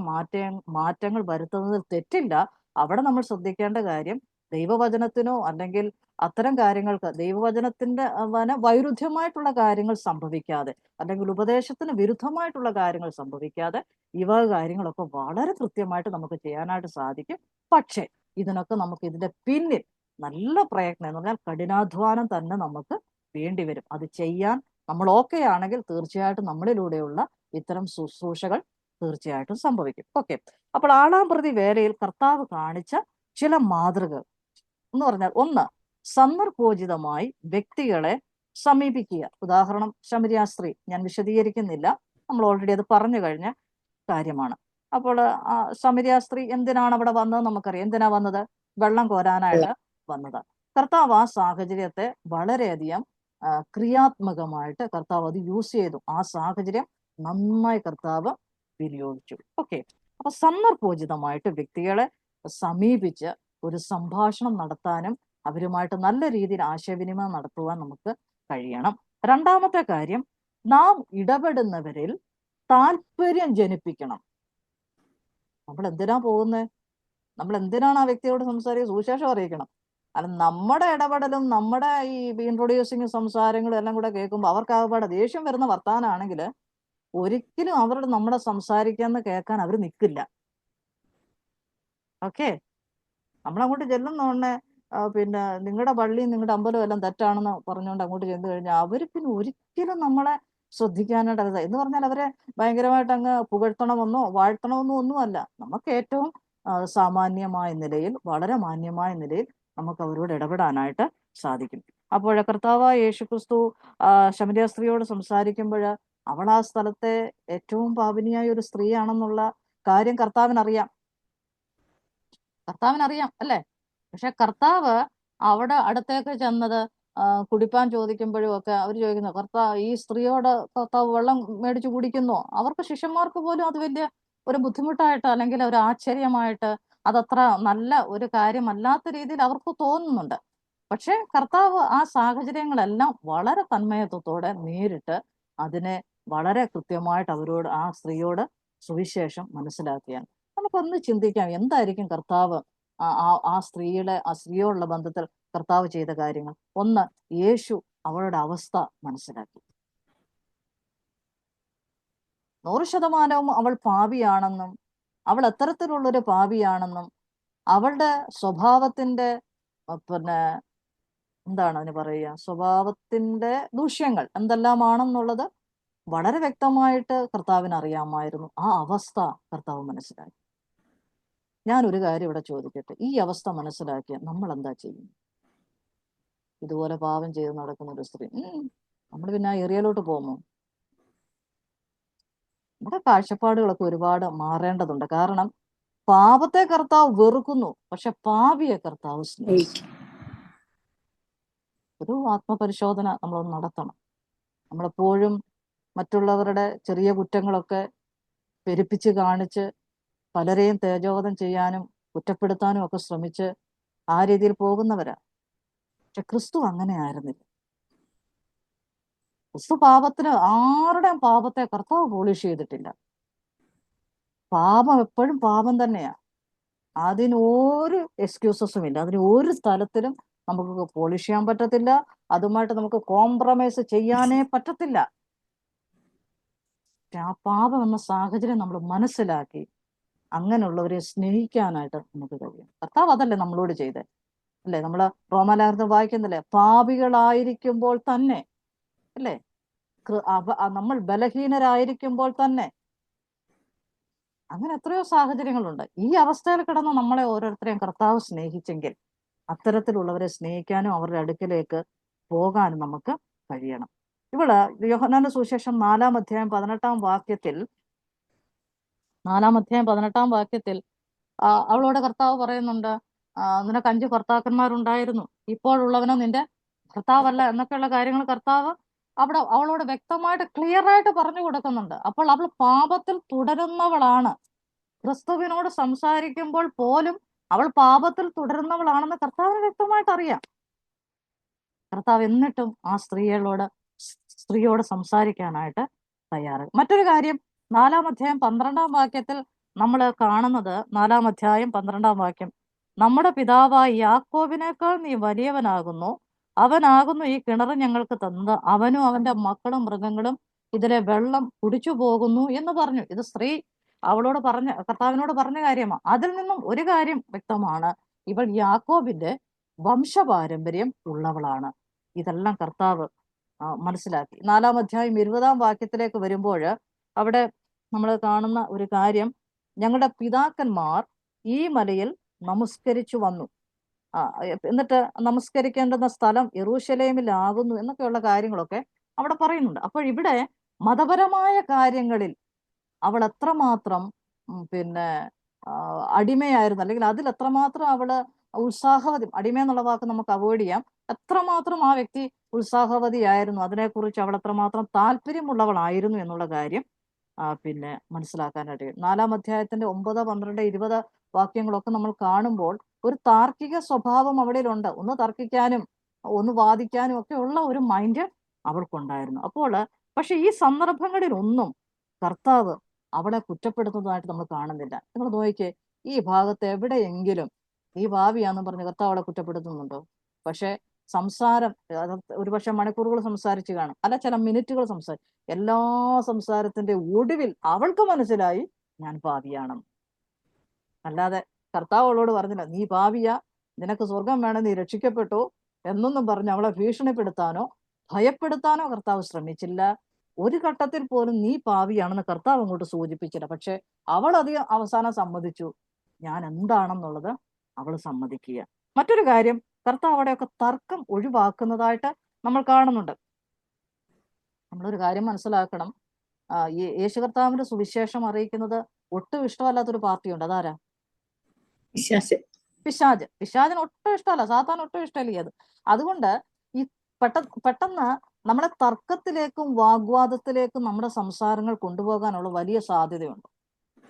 മാറ്റങ്ങൾ വരുത്തുന്നതിൽ തെറ്റില്ല. അവിടെ നമ്മൾ ശ്രദ്ധിക്കേണ്ട കാര്യം ദൈവവചനത്തിനോ അല്ലെങ്കിൽ അത്തരം കാര്യങ്ങൾക്ക് ദൈവവചനത്തിന്റെ വൈരുദ്ധ്യമായിട്ടുള്ള കാര്യങ്ങൾ സംഭവിക്കാതെ, അല്ലെങ്കിൽ ഉപദേശത്തിന് വിരുദ്ധമായിട്ടുള്ള കാര്യങ്ങൾ സംഭവിക്കാതെ ഈ വക കാര്യങ്ങളൊക്കെ വളരെ കൃത്യമായിട്ട് നമുക്ക് ചെയ്യാനായിട്ട് സാധിക്കും. പക്ഷേ ഇതിനൊക്കെ നമുക്ക് ഇതിന്റെ പിന്നിൽ നല്ല പ്രയത്നം എന്ന് പറഞ്ഞാൽ കഠിനാധ്വാനം തന്നെ നമുക്ക് വേണ്ടി വരും. അത് ചെയ്യാൻ നമ്മൾ ഓക്കെ ആണെങ്കിൽ തീർച്ചയായിട്ടും നമ്മളിലൂടെയുള്ള ഇത്തരം ശുശ്രൂഷകൾ തീർച്ചയായിട്ടും സംഭവിക്കും. ഓക്കെ, അപ്പോൾ ആളാം പ്രതി വേലയിൽ കർത്താവ് കാണിച്ച ചില മാതൃകകൾ എന്ന് പറഞ്ഞാൽ, ഒന്ന്, സന്ദർഭോചിതമായി വ്യക്തികളെ സമീപിക്കുക. ഉദാഹരണം ശമരിയാസ്ത്രീ, ഞാൻ വിശദീകരിക്കുന്നില്ല, നമ്മൾ ഓൾറെഡി അത് പറഞ്ഞു കഴിഞ്ഞ കാര്യമാണ്. അപ്പോൾ ശമരിയാസ്ത്രീ എന്തിനാണ് അവിടെ വന്നത് നമുക്കറിയാം. എന്തിനാ വന്നത്? വെള്ളം കോരാനായിട്ട് വന്നത്. കർത്താവ് ആ സാഹചര്യത്തെ വളരെയധികം ക്രിയാത്മകമായിട്ട് കർത്താവ് അത് യൂസ് ചെയ്തു. ആ സാഹചര്യം നന്നായി കർത്താവ് വിനിയോഗിച്ചു. ഓക്കെ, അപ്പൊ സന്ദർഭോചിതമായിട്ട് വ്യക്തികളെ സമീപിച്ച് ഒരു സംഭാഷണം നടത്താനും അവരുമായിട്ട് നല്ല രീതിയിൽ ആശയവിനിമയം നടത്തുവാൻ നമുക്ക് കഴിയണം. രണ്ടാമത്തെ കാര്യം, നാം ഇടപെടുന്നവരിൽ താല്പര്യം ജനിപ്പിക്കണം. നമ്മൾ എന്തിനാ പോകുന്നത്? നമ്മൾ എന്തിനാണ് ആ വ്യക്തിയോട് സംസാരിക്കുക? സുവിശേഷം അറിയിക്കണം. അല്ല, നമ്മുടെ ഇടപെടലും നമ്മുടെ ഈ ഇൻട്രൊഡ്യൂസിങ് സംസാരങ്ങളും എല്ലാം കൂടെ കേൾക്കുമ്പോൾ അവർക്ക് ആകപ്പാടെ ദേഷ്യം വരുന്ന വർത്താനാണെങ്കിൽ ഒരിക്കലും അവരോട് നമ്മുടെ സംസാരിക്കാന്ന് കേൾക്കാൻ അവർ നിൽക്കില്ല. ഓക്കെ, നമ്മളങ്ങോട്ട് ചെല്ലുന്നോണ്ടേ പിന്നെ നിങ്ങളുടെ പള്ളിയും നിങ്ങളുടെ അമ്പലവും എല്ലാം തെറ്റാണെന്ന് പറഞ്ഞുകൊണ്ട് അങ്ങോട്ട് ചെന്ന് കഴിഞ്ഞാൽ അവർ പിന്നെ ഒരിക്കലും നമ്മളെ ശ്രദ്ധിക്കാനായിട്ട് എന്ന് പറഞ്ഞാൽ അവരെ ഭയങ്കരമായിട്ട് അങ്ങ് പുകഴ്ത്തണമെന്നോ വാഴ്ത്തണമെന്നോ ഒന്നുമല്ല. നമുക്ക് ഏറ്റവും സാമാന്യമായ നിലയിൽ, വളരെ മാന്യമായ നിലയിൽ നമുക്ക് അവരോട് ഇടപെടാനായിട്ട് സാധിക്കും. അപ്പോൾ കർത്താവായ യേശുക്രിസ്തു ശമരിയ സ്ത്രീയോട് സംസാരിക്കുമ്പോൾ അവൾ ആ സ്ഥലത്തെ ഏറ്റവും പാപിനിയായ ഒരു സ്ത്രീയാണെന്നുള്ള കാര്യം കർത്താവിനറിയാം, അല്ലേ? പക്ഷെ കർത്താവ് അവിടെ അടുത്തേക്ക് ചെന്നത് കുടിപ്പാൻ ചോദിക്കുമ്പോഴും ഒക്കെ അവർ ചോദിക്കുന്നു, ഈ സ്ത്രീയോട് കർത്താവ് വെള്ളം മേടിച്ചു കുടിക്കുന്നോ? അവർക്ക് ശിഷ്യന്മാർക്ക് പോലും അത് വലിയ ഒരു ബുദ്ധിമുട്ടായിട്ട് അല്ലെങ്കിൽ ഒരു ആശ്ചര്യമായിട്ട് അതത്ര നല്ല ഒരു കാര്യമല്ലാത്ത രീതിയിൽ അവർക്ക് തോന്നുന്നുണ്ട്. പക്ഷെ കർത്താവ് ആ സാഹചര്യങ്ങളെല്ലാം വളരെ തന്മയത്വത്തോടെ നേരിട്ട് അതിനെ വളരെ കൃത്യമായിട്ട് അവരോട്, ആ സ്ത്രീയോട് സുവിശേഷം മനസ്സിലാക്കിയാണ്. നമുക്കൊന്ന് ചിന്തിക്കാം, എന്തായിരിക്കും കർത്താവ് ആ സ്ത്രീയോടുള്ള ബന്ധത്തിൽ കർത്താവ് ചെയ്ത കാര്യങ്ങൾ. ഒന്ന്, യേശു അവളുടെ അവസ്ഥ മനസ്സിലാക്കി. 100% അവൾ പാപിയാണെന്നും അവൾ എത്തരത്തിലുള്ളൊരു പാപിയാണെന്നും അവളുടെ സ്വഭാവത്തിന്റെ പിന്നെ എന്താണ് അതിന് പറയുക, സ്വഭാവത്തിന്റെ ദൂഷ്യങ്ങൾ എന്തെല്ലാമാണെന്നുള്ളത് വളരെ വ്യക്തമായിട്ട് കർത്താവിന് അറിയാമായിരുന്നു. ആ അവസ്ഥ കർത്താവ് മനസ്സിലാക്കി. ഞാനൊരു കാര്യം ഇവിടെ ചോദിക്കട്ടെ, ഈ അവസ്ഥ മനസ്സിലാക്കിയ നമ്മൾ എന്താ ചെയ്യും? ഇതുപോലെ പാപം ചെയ്ത് നടക്കുന്ന ഒരു സ്ത്രീ, നമ്മൾ പിന്നെ ആ ഏരിയയിലോട്ട് പോകുമോ? നമ്മുടെ കാഴ്ചപ്പാടുകളൊക്കെ ഒരുപാട് മാറേണ്ടതുണ്ട്. കാരണം പാപത്തെ കർത്താവ് വെറുക്കുന്നു, പക്ഷെ പാപിയെ കർത്താവ് സ്നേഹിക്കും. ഒരു ആത്മപരിശോധന നമ്മളൊന്ന് നടത്തണം. നമ്മളെപ്പോഴും മറ്റുള്ളവരുടെ ചെറിയ കുറ്റങ്ങളൊക്കെ പെരുപ്പിച്ച് കാണിച്ച് പലരെയും തേജോവധം ചെയ്യാനും കുറ്റപ്പെടുത്താനും ഒക്കെ ശ്രമിച്ച് ആ രീതിയിൽ പോകുന്നവരാ. പക്ഷെ ക്രിസ്തു അങ്ങനെ ആയിരുന്നില്ല. ക്രിസ്തു ആരുടെയും പാപത്തെ കർത്താവ് പോളിഷ് ചെയ്തിട്ടില്ല. പാപം എപ്പോഴും പാപം തന്നെയാ. അതിനൊരു എക്സ്ക്യൂസസും ഇല്ല. അതിന് ഒരു സ്ഥലത്തിലും നമുക്ക് പോളിഷ് ചെയ്യാൻ പറ്റത്തില്ല. അതുമായിട്ട് നമുക്ക് കോംപ്രമൈസ് ചെയ്യാനേ പറ്റത്തില്ല. ആ പാപം എന്ന സാഹചര്യം നമ്മൾ മനസ്സിലാക്കി അങ്ങനെയുള്ളവരെ സ്നേഹിക്കാനായിട്ട് നമുക്ക് കഴിയും. കർത്താവ് അതല്ലേ നമ്മളോട് ചെയ്തേ. അല്ലെ? നമ്മള് റോമാലേഖനത്തിൽ വായിക്കുന്നില്ലേ, പാപികളായിരിക്കുമ്പോൾ തന്നെ, അല്ലേ, നമ്മൾ ബലഹീനരായിരിക്കുമ്പോൾ തന്നെ. അങ്ങനെ എത്രയോ സാഹചര്യങ്ങളുണ്ട്. ഈ അവസ്ഥയിൽ കിടന്ന് നമ്മളെ ഓരോരുത്തരെയും കർത്താവ് സ്നേഹിച്ചെങ്കിൽ അത്തരത്തിലുള്ളവരെ സ്നേഹിക്കാനും അവരുടെ അടുക്കിലേക്ക് പോകാനും നമുക്ക് കഴിയണം. ഇവിടെ യോഹന്നാന്റെ സുവിശേഷം 4-ാം അധ്യായം 18-ാം വാക്യത്തിൽ അവളോട് കർത്താവ് പറയുന്നുണ്ട്, നിനക്ക് 5 ഭർത്താക്കന്മാരുണ്ടായിരുന്നു, ഇപ്പോഴുള്ളവനോ നിന്റെ ഭർത്താവല്ല എന്നൊക്കെയുള്ള കാര്യങ്ങൾ കർത്താവ് അവളോട് വ്യക്തമായിട്ട് ക്ലിയർ ആയിട്ട് പറഞ്ഞു കൊടുക്കുന്നുണ്ട്. അപ്പോൾ അവൾ പാപത്തിൽ തുടരുന്നവളാണ്. ക്രിസ്തുവിനോട് സംസാരിക്കുമ്പോൾ പോലും അവൾ പാപത്തിൽ തുടരുന്നവളാണെന്ന് കർത്താവിന് വ്യക്തമായിട്ട് അറിയാം. കർത്താവ് എന്നിട്ടും ആ സ്ത്രീയോട് സംസാരിക്കാനായിട്ട് തയ്യാറ്. മറ്റൊരു കാര്യം, 4-ാം അധ്യായം 12-ാം വാക്യത്തിൽ നമ്മൾ കാണുന്നത്, 4-ാം അധ്യായം 12-ാം വാക്യം, നമ്മുടെ പിതാവായ യാക്കോബിനേക്കാൾ നീ വലിയവനാകുന്നു, അവനാകുന്നു ഈ കിണർ ഞങ്ങൾക്ക് തന്നത്, അവനും അവന്റെ മക്കളും മൃഗങ്ങളും ഇതിലെ വെള്ളം കുടിച്ചു പോകുന്നു എന്ന് പറഞ്ഞു. ഇത് സ്ത്രീ കർത്താവിനോട് പറഞ്ഞ കാര്യമാണ്. അതിൽ നിന്നും ഒരു കാര്യം വ്യക്തമാണ്, ഇവൾ യാക്കോബിന്റെ വംശപാരമ്പര്യം ഉള്ളവളാണ്. ഇതെല്ലാം കർത്താവ് മനസ്സിലാക്കി. 4-ാം അധ്യായം 20-ാം വാക്യത്തിലേക്ക് വരുമ്പോൾ അവിടെ നമ്മൾ കാണുന്ന ഒരു കാര്യം, ഞങ്ങളുടെ പിതാക്കന്മാർ ഈ മലയിൽ നമസ്കരിച്ചു വന്നു, എന്നിട്ട് നമസ്കരിക്കേണ്ടുന്ന സ്ഥലം യെരൂശലേമിലാകുന്നു എന്നൊക്കെയുള്ള കാര്യങ്ങളൊക്കെ അവിടെ പറയുന്നുണ്ട്. അപ്പോൾ ഇവിടെ മതപരമായ കാര്യങ്ങളിൽ അവൾ എത്രമാത്രം പിന്നെ അടിമയായിരുന്നു, അല്ലെങ്കിൽ അതിൽ എത്രമാത്രം അവള് ഉത്സാഹവതി, അടിമ എന്നുള്ള വാക്ക് നമുക്ക് അവോയ്ഡ് ചെയ്യാം, എത്രമാത്രം ആ വ്യക്തി ഉത്സാഹവതിയായിരുന്നു, അതിനെക്കുറിച്ച് അവൾ എത്രമാത്രം താല്പര്യമുള്ളവളായിരുന്നു എന്നുള്ള കാര്യം പിന്നെ മനസ്സിലാക്കാനായിട്ട്. 4-ാം അധ്യായത്തിന്റെ 9, 12, 20 വാക്യങ്ങളൊക്കെ നമ്മൾ കാണുമ്പോൾ ഒരു താർക്കിക സ്വഭാവം അവളിലുണ്ട്. ഒന്ന് തർക്കിക്കാനും ഒന്ന് വാദിക്കാനും ഒക്കെ ഉള്ള ഒരു മൈൻഡ് അവൾക്കുണ്ടായിരുന്നു. അപ്പോൾ പക്ഷെ ഈ സന്ദർഭങ്ങളിലൊന്നും കർത്താവ് അവളെ കുറ്റപ്പെടുത്തുന്നതായിട്ട് നമ്മൾ കാണുന്നില്ല. നിങ്ങൾ നോക്കിക്കേ, ഈ ഭാഗത്ത് എവിടെയെങ്കിലും ഈ ഭാവിയാന്ന് പറഞ്ഞ് കർത്താവ് അവളെ കുറ്റപ്പെടുത്തുന്നുണ്ടോ? പക്ഷെ സംസാരം ഒരുപക്ഷെ മണിക്കൂറുകൾ സംസാരിച്ച് കാണും, അല്ല ചില മിനിറ്റുകൾ സംസാരിക്കും. എല്ലാ സംസാരത്തിന്റെ ഒടുവിൽ അവൾക്ക് മനസ്സിലായി ഞാൻ പാപിയാണെന്ന്. അല്ലാതെ കർത്താവ് അവളോട് പറഞ്ഞില്ല, നീ പാപിയാ, നിനക്ക് സ്വർഗം വേണം, നീ രക്ഷിക്കപ്പെട്ടു എന്നൊന്നും പറഞ്ഞ് അവളെ ഭീഷണിപ്പെടുത്താനോ ഭയപ്പെടുത്താനോ കർത്താവ് ശ്രമിച്ചില്ല. ഒരു ഘട്ടത്തിൽ പോലും നീ പാപിയാണെന്ന് കർത്താവ് അങ്ങോട്ട് സൂചിപ്പിച്ചില്ല. പക്ഷെ അവൾ അധികം അവസാനം സമ്മതിച്ചു, ഞാൻ എന്താണെന്നുള്ളത് അവൾ സമ്മതിക്കുക. മറ്റൊരു കാര്യം, കർത്താവ് അവിടെയൊക്കെ തർക്കം ഒഴിവാക്കുന്നതായിട്ട് നമ്മൾ കാണുന്നുണ്ട്. നമ്മളൊരു കാര്യം മനസ്സിലാക്കണം, യേശു കർത്താവിന്റെ സുവിശേഷം അറിയിക്കുന്നത് ഒട്ടും ഇഷ്ടമല്ലാത്തൊരു പാർട്ടിയുണ്ട്. അതാരാ? പിശാചിന് ഒട്ടും ഇഷ്ടമല്ല, സാത്താൻ ഒട്ടും ഇഷ്ടമല്ല അത്. അതുകൊണ്ട് ഈ പെട്ടെന്ന് നമ്മളെ തർക്കത്തിലേക്കും വാഗ്വാദത്തിലേക്കും നമ്മുടെ സംസാരങ്ങൾ കൊണ്ടുപോകാനുള്ള വലിയ സാധ്യതയുണ്ട്.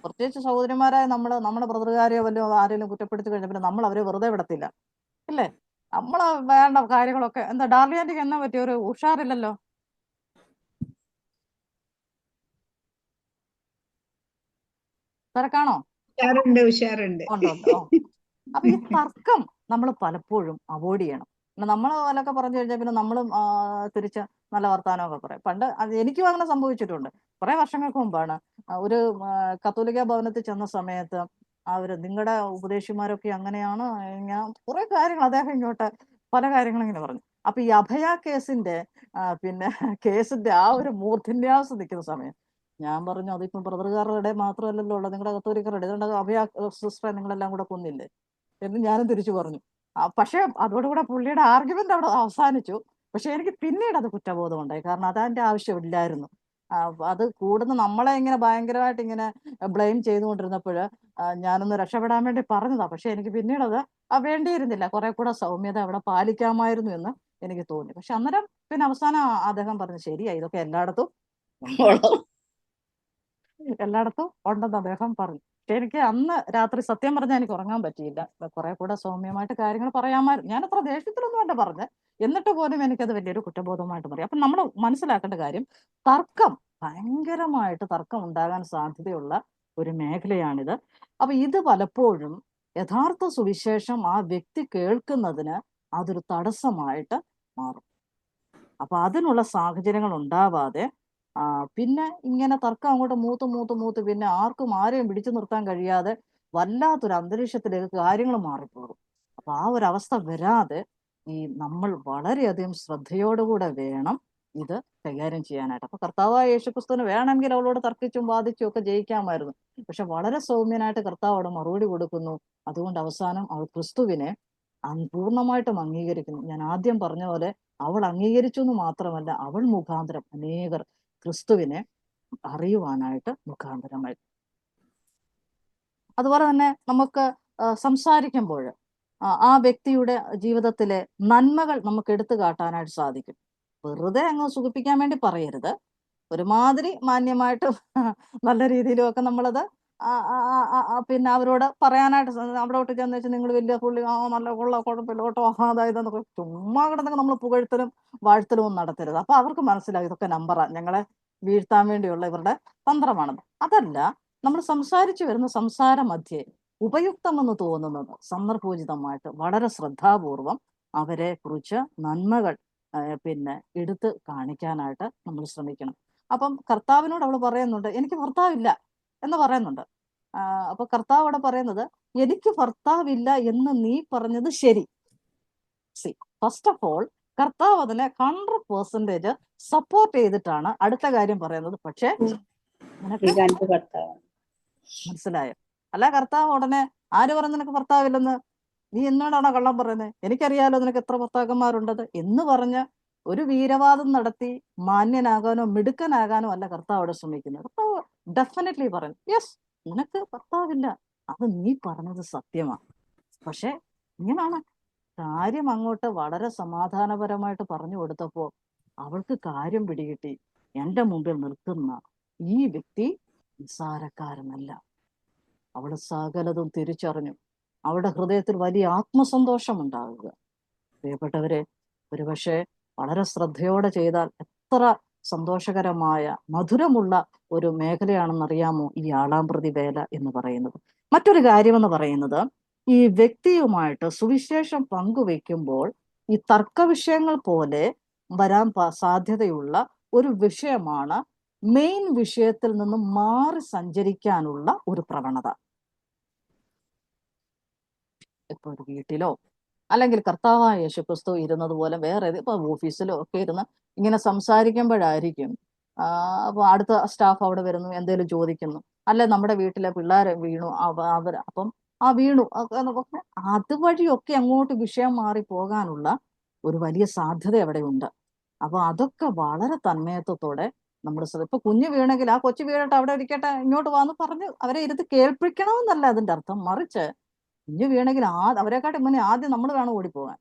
പ്രത്യേകിച്ച് സഹോദരിമാരായ നമ്മുടെ ബ്രദറുകാരെയോ വല്ലോ ആരെങ്കിലും കുറ്റപ്പെടുത്തി കഴിഞ്ഞാൽ പിന്നെ നമ്മൾ അവരെ വെറുതെ വിടത്തില്ല, ഇല്ലേ? നമ്മള് വേണ്ട കാര്യങ്ങളൊക്കെ, എന്താ ഡാർലി ആന്റിക്ക് എന്നാ പറ്റിയ ഒരു ഉഷാറില്ലല്ലോ? തിരക്കാണോ? ഉഷാറുണ്ട്. ഉണ്ടോ? അപ്പൊ ഈ തർക്കം നമ്മൾ പലപ്പോഴും അവോയ്ഡ് ചെയ്യണം. നമ്മൾ പോലൊക്കെ പറഞ്ഞു കഴിഞ്ഞാൽ പിന്നെ നമ്മളും തിരിച്ച് നല്ല വർത്താനമൊക്കെ പറയും. പണ്ട് എനിക്കും അങ്ങനെ സംഭവിച്ചിട്ടുണ്ട്. കുറെ വർഷങ്ങൾക്ക് മുമ്പാണ് ഒരു കത്തോലിക്ക ഭവനത്തിൽ ചെന്ന സമയത്ത് നിങ്ങളുടെ ഉപദേശിമാരൊക്കെ അങ്ങനെയാണ്, ഞാൻ കുറെ കാര്യങ്ങൾ അദ്ദേഹം ഇങ്ങോട്ട് പല കാര്യങ്ങളും ഇങ്ങനെ പറഞ്ഞു. അപ്പൊ ഈ അഭയ കേസിന്റെ പിന്നെ കേസിന്റെ ആ ഒരു മൂർധന്യാസം നിൽക്കുന്ന സമയം ഞാൻ പറഞ്ഞു, അതിപ്പം ബ്രദറുകാരുടെ മാത്രമല്ലല്ലോ ഉള്ളത്, നിങ്ങളുടെ കത്തോലിക്കരുടെ, ഇതുകൊണ്ട് അഭയ സിസ്റ്ററെ നിങ്ങളെല്ലാം കൂടെ കൊന്നില്ലേ എന്ന് ഞാനും തിരിച്ചു പറഞ്ഞു. പക്ഷെ അതോടുകൂടെ പുള്ളിയുടെ ആർഗ്യുമെന്റ് അവിടെ അവസാനിച്ചു. പക്ഷെ എനിക്ക് പിന്നീട് അത് കുറ്റബോധം ഉണ്ടായി, കാരണം അതെന്റെ ആവശ്യമില്ലായിരുന്നു. അത് കൂടുന്ന നമ്മളെ ഇങ്ങനെ ഭയങ്കരമായിട്ട് ഇങ്ങനെ ബ്ലെയിം ചെയ്തുകൊണ്ടിരുന്നപ്പോൾ ഞാനൊന്ന് രക്ഷപ്പെടാൻ വേണ്ടി പറഞ്ഞതാ. പക്ഷെ എനിക്ക് പിന്നീട് അത് വേണ്ടിയിരുന്നില്ല, കുറെ കൂടെ സൗമ്യത അവിടെ പാലിക്കാമായിരുന്നു എന്ന് എനിക്ക് തോന്നി. പക്ഷെ അന്നേരം പിന്നെ അവസാനം അദ്ദേഹം പറഞ്ഞു, ശരിയാ, ഇതൊക്കെ എല്ലായിടത്തും ഉണ്ടെന്ന് അദ്ദേഹം പറഞ്ഞു. പക്ഷെ എനിക്ക് അന്ന് രാത്രി സത്യം പറഞ്ഞാൽ എനിക്ക് ഉറങ്ങാൻ പറ്റിയില്ല. കുറെ കൂടെ സൗമ്യമായിട്ട് കാര്യങ്ങൾ പറയാമായിരുന്നു. ഞാൻ അത്ര ദേഷ്യത്തിലൊന്നും അല്ല പറഞ്ഞത്, എന്നിട്ട് പോലും എനിക്കത് വലിയൊരു കുറ്റബോധമായിട്ട് മാറി. അപ്പൊ നമ്മൾ മനസ്സിലാക്കേണ്ട കാര്യം, ഭയങ്കരമായിട്ട് തർക്കം ഉണ്ടാകാൻ സാധ്യതയുള്ള ഒരു മേഖലയാണിത്. അപ്പൊ ഇത് പലപ്പോഴും യഥാർത്ഥ സുവിശേഷം ആ വ്യക്തി കേൾക്കുന്നതിന് അതൊരു തടസ്സമായിട്ട് മാറും. അപ്പൊ അതിനുള്ള സാഹചര്യങ്ങൾ ഉണ്ടാവാതെ പിന്നെ ഇങ്ങനെ തർക്കം അങ്ങോട്ട് മൂത്ത് പിന്നെ ആരെയും പിടിച്ചു നിർത്താൻ കഴിയാതെ വല്ലാത്തൊരു അന്തരീക്ഷത്തിലേക്ക് കാര്യങ്ങൾ മാറിപ്പോകും. അപ്പൊ ആ ഒരു അവസ്ഥ വരാതെ നമ്മൾ വളരെയധികം ശ്രദ്ധയോടുകൂടെ വേണം ഇത് കൈകാര്യം ചെയ്യാനായിട്ട്. അപ്പൊ കർത്താവായ യേശുക്രിസ്തുവിന് വേണമെങ്കിൽ അവളോട് തർക്കിച്ചും വാദിച്ചും ഒക്കെ ജയിക്കാമായിരുന്നു. പക്ഷെ വളരെ സൗമ്യനായിട്ട് കർത്താവ് അവിടെ മറുപടി കൊടുക്കുന്നു. അതുകൊണ്ട് അവസാനം അവൾ ക്രിസ്തുവിനെ പൂർണ്ണമായിട്ടും അംഗീകരിക്കുന്നു. ഞാൻ ആദ്യം പറഞ്ഞ പോലെ അവൾ അംഗീകരിച്ചു എന്ന് മാത്രമല്ല, അവൾ മുഖാന്തരം അനേകർ ക്രിസ്തുവിനെ അറിയുവാനായിട്ട് മുഖാന്തരമായി. അതുപോലെ തന്നെ നമുക്ക് സംസാരിക്കുമ്പോൾ ആ വ്യക്തിയുടെ ജീവിതത്തിലെ നന്മകൾ നമുക്ക് എടുത്തു കാട്ടാനായിട്ട് സാധിക്കും. വെറുതെ അങ്ങ് സുഖിപ്പിക്കാൻ വേണ്ടി പറയരുത്. ഒരുമാതിരി മാന്യമായിട്ട് നല്ല രീതിയിലും ഒക്കെ നമ്മളത് പിന്നെ അവരോട് പറയാനായിട്ട് അവിടോട്ട് ചെന്ന് വെച്ചാൽ നിങ്ങൾ വലിയ പുള്ളി നല്ല കുഴപ്പമില്ല കേട്ടോ അതായത് ചുമ്മാ കിടന്നൊക്കെ നമ്മൾ പുകഴ്ത്തലും വാഴ്ത്തലും ഒന്നും നടത്തരുത്. അപ്പൊ അവർക്ക് മനസ്സിലായി ഇതൊക്കെ നമ്പറാ, ഞങ്ങളെ വീഴ്ത്താൻ വേണ്ടിയുള്ള ഇവരുടെ തന്ത്രമാണത്. അതല്ല, നമ്മൾ സംസാരിച്ചു വരുന്ന സംസാര മധ്യേ ഉപയുക്തമെന്ന് തോന്നുന്നത് സന്ദർഭോചിതമായിട്ട് വളരെ ശ്രദ്ധാപൂർവം അവരെ കുറിച്ച് നന്മകൾ പിന്നെ എടുത്ത് കാണിക്കാനായിട്ട് നമ്മൾ ശ്രമിക്കണം. അപ്പം കർത്താവിനോട് അവൾ പറയുന്നുണ്ട്, എനിക്ക് ഭർത്താവില്ല എന്ന് പറയുന്നുണ്ട്. അപ്പൊ കർത്താവ് അവിടെ പറയുന്നത്, എനിക്ക് ഭർത്താവില്ല എന്ന് നീ പറഞ്ഞത് ശരി. ഫസ്റ്റ് ഓഫ് ഓൾ കർത്താവ് അതിനെ 100% സപ്പോർട്ട് ചെയ്തിട്ടാണ് അടുത്ത കാര്യം പറയുന്നത്. പക്ഷെ മനസ്സിലായോ? അല്ല, കർത്താവ് ഉടനെ ആര് പറഞ്ഞു നിനക്ക് ഭർത്താവില്ലെന്ന്? നീ എന്നോടാണോ കള്ളം പറയുന്നത്? എനിക്കറിയാലോ നിനക്ക് എത്ര ഭർത്താക്കന്മാരുണ്ടത് എന്ന് പറഞ്ഞ് ഒരു വീരവാദം നടത്തി മാന്യനാകാനോ മിടുക്കനാകാനോ അല്ല കർത്താവ് അവിടെ ശ്രമിക്കുന്നത്. കർത്താവ് ഡെഫിനറ്റ്ലി പറഞ്ഞു, യെസ്, നിനക്ക് ഭർത്താവില്ല, അത് നീ പറഞ്ഞത് സത്യമാണ്. പക്ഷെ ഇങ്ങനാണ് കാര്യം. അങ്ങോട്ട് വളരെ സമാധാനപരമായിട്ട് പറഞ്ഞു കൊടുത്തപ്പോ അവൾക്ക് കാര്യം പിടികിട്ടി. എന്റെ മുമ്പിൽ നിൽക്കുന്ന ഈ വ്യക്തി നിസ്സാരക്കാരനല്ല. അവള് സകലതും തിരിച്ചറിഞ്ഞു. അവളുടെ ഹൃദയത്തിൽ വലിയ ആത്മസന്തോഷം ഉണ്ടാവുക. പ്രിയപ്പെട്ടവരെ, ഒരുപക്ഷെ വളരെ ശ്രദ്ധയോടെ ചെയ്താൽ എത്ര സന്തോഷകരമായ മധുരമുള്ള ഒരു മേഖലയാണെന്നറിയാമോ ഈ ആളാമ്പ്രതി വേല എന്ന് പറയുന്നത്. മറ്റൊരു കാര്യമെന്ന് പറയുന്നത്, ഈ വ്യക്തിയുമായിട്ട് സുവിശേഷം പങ്കുവെക്കുമ്പോൾ ഈ തർക്ക വിഷയങ്ങൾ പോലെ വരാൻ സാധ്യതയുള്ള ഒരു വിഷയമാണ് മെയിൻ വിഷയത്തിൽ നിന്നും മാറി സഞ്ചരിക്കാനുള്ള ഒരു പ്രവണത. ഇപ്പൊ ഒരു വീട്ടിലോ അല്ലെങ്കിൽ കർത്താവായ യേശുക്രിസ്തു ഇരുന്നത് പോലെ വേറെ ഇപ്പൊ ഓഫീസിലോ ഒക്കെ ഇരുന്ന് ഇങ്ങനെ സംസാരിക്കുമ്പോഴായിരിക്കും അപ്പൊ അടുത്ത സ്റ്റാഫ് അവിടെ വരുന്നു, എന്തെങ്കിലും ചോദിക്കുന്നു, അല്ലെ നമ്മുടെ വീട്ടിലെ പിള്ളേരെ വീണു അവർ അപ്പം വീണു അതുവഴിയൊക്കെ അങ്ങോട്ട് വിഷയം മാറി പോകാനുള്ള ഒരു വലിയ സാധ്യത അവിടെ ഉണ്ട്. അപ്പൊ അതൊക്കെ വളരെ തന്മയത്വത്തോടെ നമ്മൾ ഇപ്പൊ കുഞ്ഞു വീണെങ്കിൽ ആ കൊച്ചു വീഴട്ടെ, അവിടെ ഇരിക്കട്ടെ, ഇങ്ങോട്ട് വന്ന് പറഞ്ഞ് അവരെ ഇരുന്ന് കേൾപ്പിക്കണമെന്നല്ല അതിന്റെ അർത്ഥം. മറിച്ച് കുഞ്ഞു വീണെങ്കിൽ അവരെക്കാട്ടി മുന്നേ ആദ്യം നമ്മൾ വേണം ഓടിപ്പോകാൻ.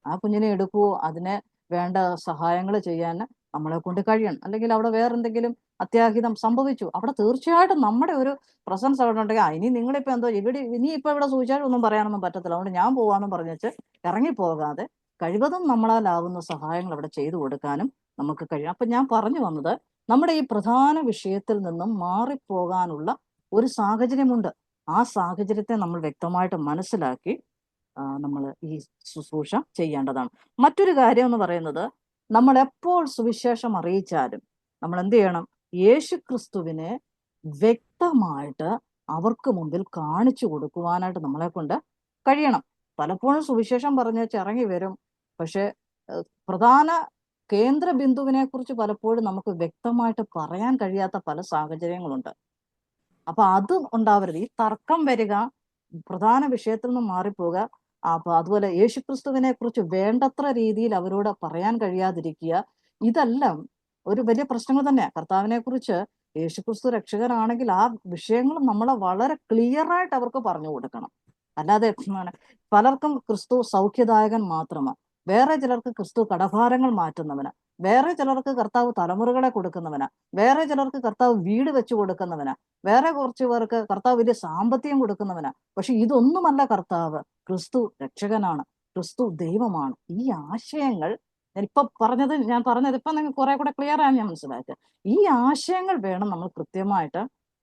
ആ കുഞ്ഞിനെ എടുക്കുവോ അതിനെ വേണ്ട സഹായങ്ങൾ ചെയ്യാൻ നമ്മളെ കൊണ്ട് കഴിയണം. അല്ലെങ്കിൽ അവിടെ വേറെന്തെങ്കിലും അത്യാഹിതം സംഭവിച്ചു, അവിടെ തീർച്ചയായിട്ടും നമ്മുടെ ഒരു പ്രസൻസ് അവിടെ ഉണ്ടെങ്കിൽ ഇനി നിങ്ങളിപ്പോ എന്തോ ഇവിടെ സൂചിച്ചാലും ഒന്നും പറയാനൊന്നും പറ്റത്തില്ല, അതുകൊണ്ട് ഞാൻ പോവാന്നും പറഞ്ഞിട്ട് ഇറങ്ങിപ്പോകാതെ കഴിവതും നമ്മളാലാവുന്ന സഹായങ്ങൾ അവിടെ ചെയ്തു കൊടുക്കാനും നമുക്ക് കഴിയും. അപ്പൊ ഞാൻ പറഞ്ഞു വന്നത്, നമ്മുടെ ഈ പ്രധാന വിഷയത്തിൽ നിന്നും മാറിപ്പോകാനുള്ള ഒരു സാഹചര്യമുണ്ട്. ആ സാഹചര്യത്തെ നമ്മൾ വ്യക്തമായിട്ട് മനസ്സിലാക്കി നമ്മൾ ഈ ശുശ്രൂഷ ചെയ്യേണ്ടതാണ്. മറ്റൊരു കാര്യം എന്ന് പറയുന്നത്, നമ്മൾ എപ്പോൾ സുവിശേഷം അറിയിച്ചാലും നമ്മൾ എന്ത് ചെയ്യണം? യേശുക്രിസ്തുവിനെ വ്യക്തമായിട്ട് അവർക്ക് മുമ്പിൽ കാണിച്ചു കൊടുക്കുവാനായിട്ട് നമ്മളെ കൊണ്ട് കഴിയണം. പലപ്പോഴും സുവിശേഷം പറഞ്ഞ് ഇറങ്ങി വരും, പക്ഷെ പ്രധാന കേന്ദ്ര ബിന്ദുവിനെ കുറിച്ച് പലപ്പോഴും നമുക്ക് വ്യക്തമായിട്ട് പറയാൻ കഴിയാത്ത പല സാഹചര്യങ്ങളുണ്ട്. അപ്പൊ അത് ഉണ്ടാവരുത്. ഈ തർക്കം വരിക, പ്രധാന വിഷയത്തിൽ നിന്ന് മാറിപ്പോവുക, അപ്പൊ അതുപോലെ യേശുക്രിസ്തുവിനെ കുറിച്ച് വേണ്ടത്ര രീതിയിൽ അവരോട് പറയാൻ കഴിയാതിരിക്കുക, ഇതെല്ലാം ഒരു വലിയ പ്രശ്നങ്ങൾ തന്നെയാണ്. കർത്താവിനെ കുറിച്ച് യേശുക്രിസ്തു രക്ഷകനാണെങ്കിൽ ആ വിഷയങ്ങൾ നമ്മളെ വളരെ ക്ലിയർ ആയിട്ട് അവർക്ക് പറഞ്ഞു കൊടുക്കണം. അല്ലാതെ പലർക്കും ക്രിസ്തു സൗഖ്യദായകൻ മാത്രമാണ്, വേറെ ചിലർക്ക് ക്രിസ്തു കടഭാരങ്ങൾ മാറ്റുന്നവനാ, വേറെ ചിലർക്ക് കർത്താവ് തലമുറകളെ കൊടുക്കുന്നവനാ, വേറെ ചിലർക്ക് കർത്താവ് വീട് വെച്ചു കൊടുക്കുന്നവനാ, വേറെ കുറച്ച് പേർക്ക് കർത്താവ് വലിയ സാമ്പത്തികം കൊടുക്കുന്നവനാ. പക്ഷെ ഇതൊന്നുമല്ല കർത്താവ്. ക്രിസ്തു രക്ഷകനാണ്, ക്രിസ്തു ദൈവമാണ്. ഈ ആശയങ്ങൾ ഞാൻ പറഞ്ഞത് ഇപ്പൊ നിങ്ങൾക്ക് കുറെ കൂടെ ക്ലിയർ ആണ് ഞാൻ മനസ്സിലാക്കിയത്. ഈ ആശയങ്ങൾ വേണം നമ്മൾ കൃത്യമായിട്ട്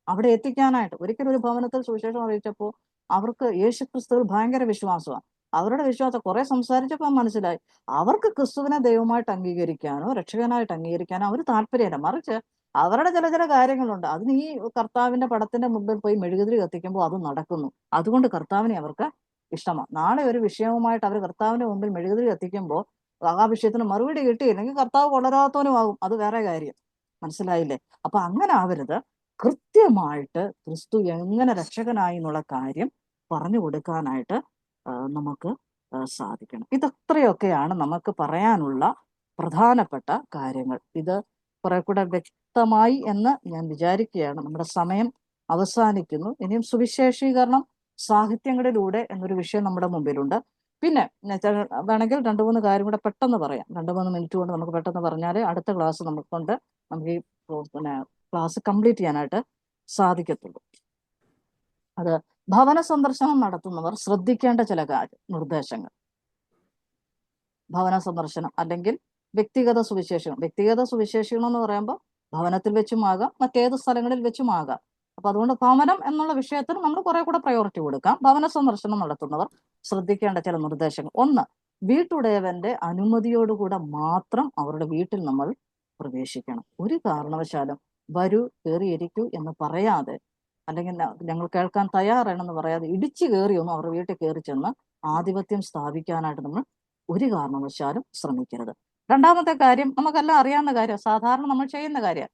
അവിടെ എത്തിക്കാനായിട്ട്. ഒരിക്കലും ഒരു ഭവനത്തിൽ സുവിശേഷം അറിയിച്ചപ്പോൾ അവർക്ക് യേശുക്രിസ്തുവിൽ ഭയങ്കര വിശ്വാസമാണ്. അവരുടെ വിശ്വാസം കുറെ സംസാരിച്ചപ്പോൾ മനസ്സിലായി അവർക്ക് ക്രിസ്തുവിനെ ദൈവമായിട്ട് അംഗീകരിക്കാനോ രക്ഷകനായിട്ട് അംഗീകരിക്കാനോ അവർ താല്പര്യമില്ല. മറിച്ച് അവരുടെ ചില കാര്യങ്ങളുണ്ട്, അതിന് ഈ കർത്താവിന്റെ പടത്തിന്റെ മുമ്പിൽ പോയി മെഴുകുതിരി കത്തിക്കുമ്പോൾ അത് നടക്കുന്നു. അതുകൊണ്ട് കർത്താവിനെ അവർക്ക് ഇഷ്ടമാണ്. നാളെ ഒരു വിഷയവുമായിട്ട് അവർ കർത്താവിന്റെ മുമ്പിൽ മെഴുകുതിരി കത്തിക്കുമ്പോൾ ആ വിഷയത്തിന് മറുപടി കിട്ടിയില്ലെങ്കിൽ കർത്താവ് കൊളരാത്തവനുമാകും. അത് വേറെ കാര്യം. മനസ്സിലായില്ലേ? അപ്പൊ അങ്ങനെ ആവരുത്. കൃത്യമായിട്ട് ക്രിസ്തു എങ്ങനെ രക്ഷകനായി എന്നുള്ള കാര്യം പറഞ്ഞു കൊടുക്കാനായിട്ട് നമുക്ക് സാധിക്കണം. ഇതത്രയൊക്കെയാണ് നമുക്ക് പറയാനുള്ള പ്രധാനപ്പെട്ട കാര്യങ്ങൾ. ഇത് കുറെ കൂടെ വ്യക്തമായി എന്ന് ഞാൻ വിചാരിക്കുകയാണ്. നമ്മുടെ സമയം അവസാനിക്കുന്നു. ഇനിയും സുവിശേഷീകരണം സാഹിത്യങ്ങളിലൂടെ എന്നൊരു വിഷയം നമ്മുടെ മുമ്പിലുണ്ട്. പിന്നെ വേണമെങ്കിൽ 2-3 കാര്യം കൂടെ പെട്ടെന്ന് പറയാം. 2-3 മിനിറ്റ് കൊണ്ട് നമുക്ക് പെട്ടെന്ന് പറഞ്ഞാൽ അടുത്ത ക്ലാസ് നമുക്ക് ഈ പിന്നെ ക്ലാസ് കംപ്ലീറ്റ് ചെയ്യാനായിട്ട് സാധിക്കത്തുള്ളൂ. അത് ഭവന സന്ദർശനം നടത്തുന്നവർ ശ്രദ്ധിക്കേണ്ട ചില നിർദ്ദേശങ്ങൾ. ഭവന സന്ദർശനം അല്ലെങ്കിൽ വ്യക്തിഗത സുവിശേഷണം. വ്യക്തിഗത സുവിശേഷണം എന്ന് പറയുമ്പോൾ ഭവനത്തിൽ വെച്ചും ആകാം, മറ്റേത് സ്ഥലങ്ങളിൽ വെച്ചും ആകാം. അപ്പൊ അതുകൊണ്ട് ഭവനം എന്നുള്ള വിഷയത്തിന് നമ്മൾ കുറെ കൂടെ പ്രയോറിറ്റി കൊടുക്കാം. ഭവന സന്ദർശനം നടത്തുന്നവർ ശ്രദ്ധിക്കേണ്ട ചില നിർദ്ദേശങ്ങൾ. 1, വീട്ടുടയവന്റെ അനുമതിയോടുകൂടെ മാത്രം അവരുടെ വീട്ടിൽ നമ്മൾ പ്രവേശിക്കണം. ഒരു കാരണവശാലും വരൂ, കയറിയിരിക്കൂ എന്ന് പറയാതെ, അല്ലെങ്കിൽ ഞങ്ങൾ കേൾക്കാൻ തയ്യാറാണെന്ന് പറയാതെ ഇടിച്ചു കയറിയൊന്നും അവരുടെ വീട്ടിൽ കയറി ചെന്ന് ആധിപത്യം സ്ഥാപിക്കാനായിട്ട് നമ്മൾ ഒരു കാരണവശാലും ശ്രമിക്കരുത്. 2-മത്തെ കാര്യം നമുക്കെല്ലാം അറിയാവുന്ന കാര്യം, സാധാരണ നമ്മൾ ചെയ്യുന്ന കാര്യം,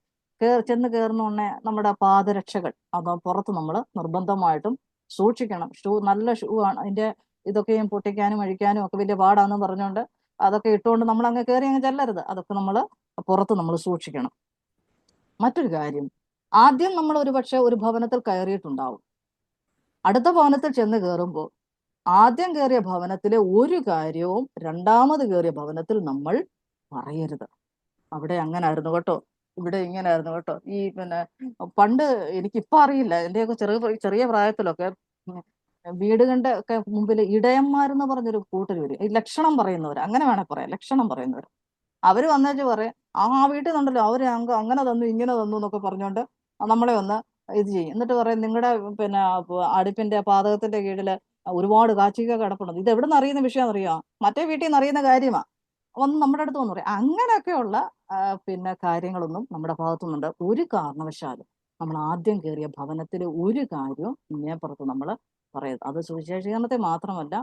ചെന്ന് കയറുന്ന ഉടനെ നമ്മുടെ പാദരക്ഷകൾ അത് പുറത്ത് നമ്മൾ നിർബന്ധമായിട്ടും സൂക്ഷിക്കണം. നല്ല ഷൂ ആണ്. അതിന്റെ ഇതൊക്കെയും പൊട്ടിക്കാനും അഴിക്കാനും ഒക്കെ വലിയ പാടാന്ന് പറഞ്ഞുകൊണ്ട് അതൊക്കെ ഇട്ടുകൊണ്ട് നമ്മൾ അങ്ങ് കയറി അങ്ങ് ചെല്ലരുത്. അതൊക്കെ നമ്മൾ പുറത്ത് നമ്മൾ സൂക്ഷിക്കണം. മറ്റൊരു കാര്യം, ആദ്യം നമ്മൾ ഒരുപക്ഷെ ഒരു ഭവനത്തിൽ കയറിയിട്ടുണ്ടാവും. അടുത്ത ഭവനത്തിൽ ചെന്ന് കയറുമ്പോൾ ആദ്യം കയറിയ ഭവനത്തിലെ ഒരു കാര്യവും രണ്ടാമത് കയറിയ ഭവനത്തിൽ നമ്മൾ പറയരുത്. അവിടെ അങ്ങനെ കേട്ടോ, ഇവിടെ ഇങ്ങനെ ആയിരുന്നു കേട്ടോ. ഈ പിന്നെ പണ്ട് എനിക്കിപ്പോ അറിയില്ല, എന്റെയൊക്കെ ചെറിയ പ്രായത്തിലൊക്കെ വീടുകളുടെ ഒക്കെ മുമ്പിൽ ഇടയന്മാരെന്ന് പറഞ്ഞൊരു കൂട്ടർ വരും. ഈ ലക്ഷണം പറയുന്നവർ, അങ്ങനെ വേണേൽ പറയാം, ലക്ഷണം പറയുന്നവർ. അവര് വന്നേച്ച് പറയും, ആ വീട്ടിൽ നിന്നുണ്ടല്ലോ അവര് അങ്ങനെ തന്നു ഇങ്ങനെ തന്നു എന്നൊക്കെ പറഞ്ഞുകൊണ്ട് നമ്മളെ ഒന്ന് ഇത് ചെയ്യും. എന്നിട്ട് പറയും, നിങ്ങളുടെ പിന്നെ അടുപ്പിന്റെ പാതകത്തിന്റെ കീഴില് ഒരുപാട് കാച്ചിക്ക കിടപ്പുണ്ട്. ഇത് എവിടെ നിന്ന് അറിയുന്ന വിഷയം അറിയാം, മറ്റേ വീട്ടിൽ നിന്ന് അറിയുന്ന കാര്യമാ. വന്ന് നമ്മുടെ അടുത്ത് വന്ന് പറയും. അങ്ങനെയൊക്കെയുള്ള പിന്നെ കാര്യങ്ങളൊന്നും നമ്മുടെ ഭാഗത്തുനിന്നുണ്ട് ഒരു കാരണവശാലും നമ്മൾ ആദ്യം കയറിയ ഭവനത്തിലെ ഒരു കാര്യവും ഇങ്ങേപ്പുറത്ത് നമ്മൾ പറയരുത്. അത് സുവിശേഷീകരണത്തെ മാത്രമല്ല,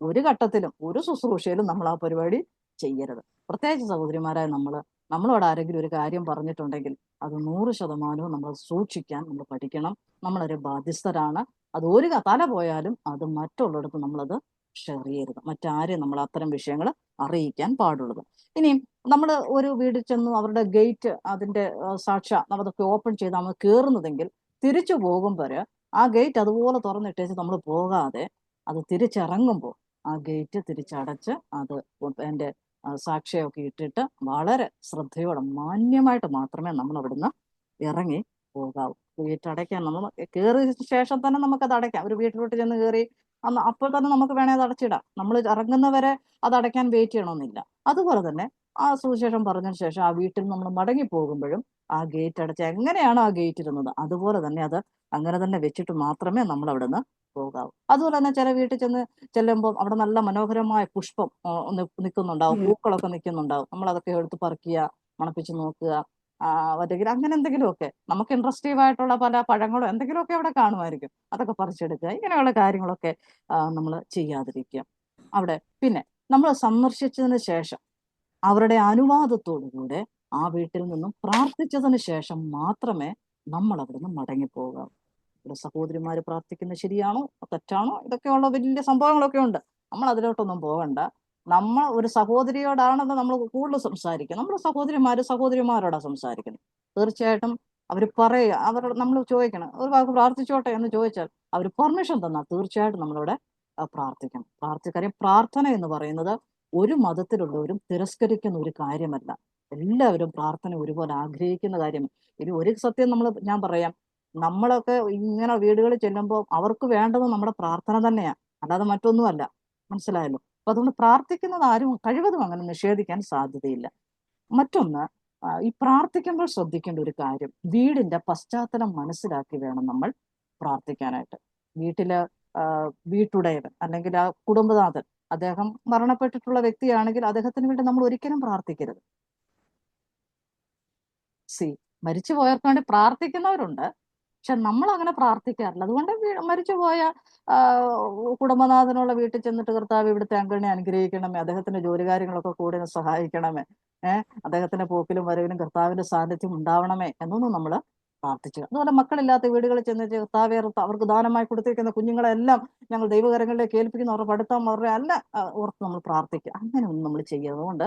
ഒരു ഘട്ടത്തിലും ഒരു ശുശ്രൂഷയിലും നമ്മൾ ആ പരിപാടി ചെയ്യരുത്. പ്രത്യേകിച്ച് സഹോദരിമാരായ നമ്മളോട് ആരെങ്കിലും ഒരു കാര്യം പറഞ്ഞിട്ടുണ്ടെങ്കിൽ അത് 100% നമ്മൾ സൂക്ഷിക്കാൻ നമ്മൾ പഠിക്കണം. നമ്മളൊരു ബാധ്യസ്ഥരാണ്. അത് ഒരു തല പോയാലും അത് മറ്റുള്ളിടത്ത് നമ്മളത് ഷെയർ ചെയ്യരുത്. മറ്റാരെയും നമ്മൾ അത്തരം വിഷയങ്ങൾ അറിയിക്കാൻ പാടുള്ളത്. ഇനിയും നമ്മൾ ഒരു വീട്ടിൽ ചെന്നു അവരുടെ ഗേറ്റ് അതിന്റെ അതൊക്കെ ഓപ്പൺ ചെയ്ത് നമ്മൾ കയറുന്നതെങ്കിൽ തിരിച്ചു പോകുമ്പോൾ ആ ഗേറ്റ് അതുപോലെ തുറന്നിട്ടേച്ച് നമ്മൾ പോകാതെ അത് തിരിച്ചിറങ്ങുമ്പോൾ ആ ഗേറ്റ് തിരിച്ചടച്ച് അത് അതിന്റെ സാക്ഷിയൊക്കെ ഇട്ടിട്ട് വളരെ ശ്രദ്ധയോടെ മാന്യമായിട്ട് മാത്രമേ നമ്മൾ അവിടുന്ന് ഇറങ്ങി പോകാവൂ. ഗേറ്റ് അടയ്ക്കാൻ നമ്മൾ കയറിയ ശേഷം തന്നെ നമുക്കത് അടയ്ക്കാം. ഒരു വീട്ടിലോട്ട് ചെന്ന് കയറി അപ്പോൾ തന്നെ നമുക്ക് വേണേൽ അത് അടച്ചിടാം. നമ്മൾ ഇറങ്ങുന്നവരെ അത് അടയ്ക്കാൻ വെയിറ്റ് ചെയ്യണമെന്നില്ല. അതുപോലെ തന്നെ ആ സുവിശേഷം പറഞ്ഞതിന് ശേഷം ആ വീട്ടിൽ നമ്മൾ മടങ്ങി പോകുമ്പോഴും ആ ഗേറ്റ് അടച്ച് എങ്ങനെയാണോ ആ ഗേറ്റ് ഇരുന്നത് അതുപോലെ തന്നെ അത് അങ്ങനെ തന്നെ വെച്ചിട്ട് മാത്രമേ നമ്മൾ അവിടെ നിന്ന് പോകാവൂ. അതുപോലെ തന്നെ ചില വീട്ടിൽ ചെല്ലുമ്പോൾ അവിടെ നല്ല മനോഹരമായ പുഷ്പം നിൽക്കുന്നുണ്ടാവും, പൂക്കളൊക്കെ നിൽക്കുന്നുണ്ടാവും. നമ്മൾ അതൊക്കെ എടുത്ത് പറിക്കുക, മണപ്പിച്ച് നോക്കുക, അല്ലെങ്കിൽ അങ്ങനെ എന്തെങ്കിലുമൊക്കെ നമുക്ക് ഇൻട്രസ്റ്റീവ് ആയിട്ടുള്ള പല പഴങ്ങളോ എന്തെങ്കിലുമൊക്കെ അവിടെ കാണുമായിരിക്കും. അതൊക്കെ പറിച്ചെടുക്കുക. ഇങ്ങനെയുള്ള കാര്യങ്ങളൊക്കെ നമ്മൾ ചെയ്യാതിരിക്കുക അവിടെ. പിന്നെ നമ്മൾ സന്ദർശിച്ചതിന് ശേഷം അവരുടെ അനുവാദത്തോടുകൂടെ ആ വീട്ടിൽ നിന്നും പ്രാർത്ഥിച്ചതിന് ശേഷം മാത്രമേ നമ്മൾ അവിടുന്ന് മടങ്ങിപ്പോകാവൂ. ഇവിടെ സഹോദരിമാര് പ്രാർത്ഥിക്കുന്നത് ശരിയാണോ തെറ്റാണോ ഇതൊക്കെയുള്ള വലിയ സംഭവങ്ങളൊക്കെ ഉണ്ട്. നമ്മൾ അതിലോട്ടൊന്നും പോകണ്ട. നമ്മൾ ഒരു സഹോദരിയോടാണെന്ന് നമ്മൾ കൂടുതൽ സംസാരിക്കുക. നമ്മൾ സഹോദരിമാരോടാണ് സംസാരിക്കുന്നത്. തീർച്ചയായിട്ടും അവർ പറയുക, നമ്മൾ ചോദിക്കണം, ഒരു വാക്ക് പ്രാർത്ഥിച്ചോട്ടെ എന്ന് ചോദിച്ചാൽ അവർ പെർമിഷൻ തന്നാൽ തീർച്ചയായിട്ടും നമ്മളവിടെ പ്രാർത്ഥിക്കണം. കാര്യം പ്രാർത്ഥന എന്ന് പറയുന്നത് ഒരു മതത്തിലുള്ളവരും തിരസ്കരിക്കുന്ന ഒരു കാര്യമല്ല. എല്ലാവരും പ്രാർത്ഥന ഒരുപോലെ ആഗ്രഹിക്കുന്ന കാര്യമാണ്. ഇനി ഒരു സത്യം ഞാൻ പറയാം, നമ്മളൊക്കെ ഇങ്ങനെ വീടുകളിൽ ചെല്ലുമ്പോൾ അവർക്ക് വേണ്ടത് നമ്മുടെ പ്രാർത്ഥന തന്നെയാണ്, അല്ലാതെ മറ്റൊന്നുമല്ല. മനസ്സിലായല്ലോ? അപ്പൊ അതുകൊണ്ട് പ്രാർത്ഥിക്കുന്നത് ആരും കഴിവതും അങ്ങനെ നിഷേധിക്കാൻ സാധ്യതയില്ല. മറ്റൊന്ന്, ഈ പ്രാർത്ഥിക്കുമ്പോൾ ശ്രദ്ധിക്കേണ്ട ഒരു കാര്യം, വീടിന്റെ പശ്ചാത്തലം മനസ്സിലാക്കി വേണം നമ്മൾ പ്രാർത്ഥിക്കാനായിട്ട്. വീട്ടുടയവൻ അല്ലെങ്കിൽ ആ കുടുംബനാഥൻ അദ്ദേഹം മരണപ്പെട്ടിട്ടുള്ള വ്യക്തിയാണെങ്കിൽ അദ്ദേഹത്തിന് വേണ്ടി നമ്മൾ ഒരിക്കലും പ്രാർത്ഥിക്കരുത്. മരിച്ചു പോയവർക്ക് വേണ്ടി പ്രാർത്ഥിക്കുന്നവരുണ്ട്, പക്ഷെ നമ്മൾ അങ്ങനെ പ്രാർത്ഥിക്കാറില്ല. അതുകൊണ്ട് മരിച്ചുപോയ ആ, കുടുംബനാഥനുള്ള വീട്ടിൽ ചെന്നിട്ട് കർത്താവ് ഇവിടുത്തെ അങ്കിളിനെ അനുഗ്രഹിക്കണമേ, അദ്ദേഹത്തിന്റെ ജോലി കാര്യങ്ങളൊക്കെ കൂടി ഒന്ന് സഹായിക്കണമേ, അദ്ദേഹത്തിന്റെ പോക്കിലും വരവിലും കർത്താവിന്റെ സാന്നിധ്യം ഉണ്ടാവണമേ എന്നൊന്നും നമ്മൾ പ്രാർത്ഥിച്ചു. അതുപോലെ മക്കളില്ലാത്ത വീടുകളിൽ ചെന്ന് കർത്താവെ അവർക്ക് ദാനമായി കൊടുത്തിരിക്കുന്ന കുഞ്ഞുങ്ങളെല്ലാം ഞങ്ങൾ ദൈവകരങ്ങളിലേക്ക് ഏൽപ്പിക്കുന്ന, അവരുടെ പഠിത്തം അവരുടെ അല്ല ഓർത്ത് നമ്മൾ പ്രാർത്ഥിക്കുക. അങ്ങനെയൊന്നും നമ്മൾ ചെയ്യുന്നത് കൊണ്ട്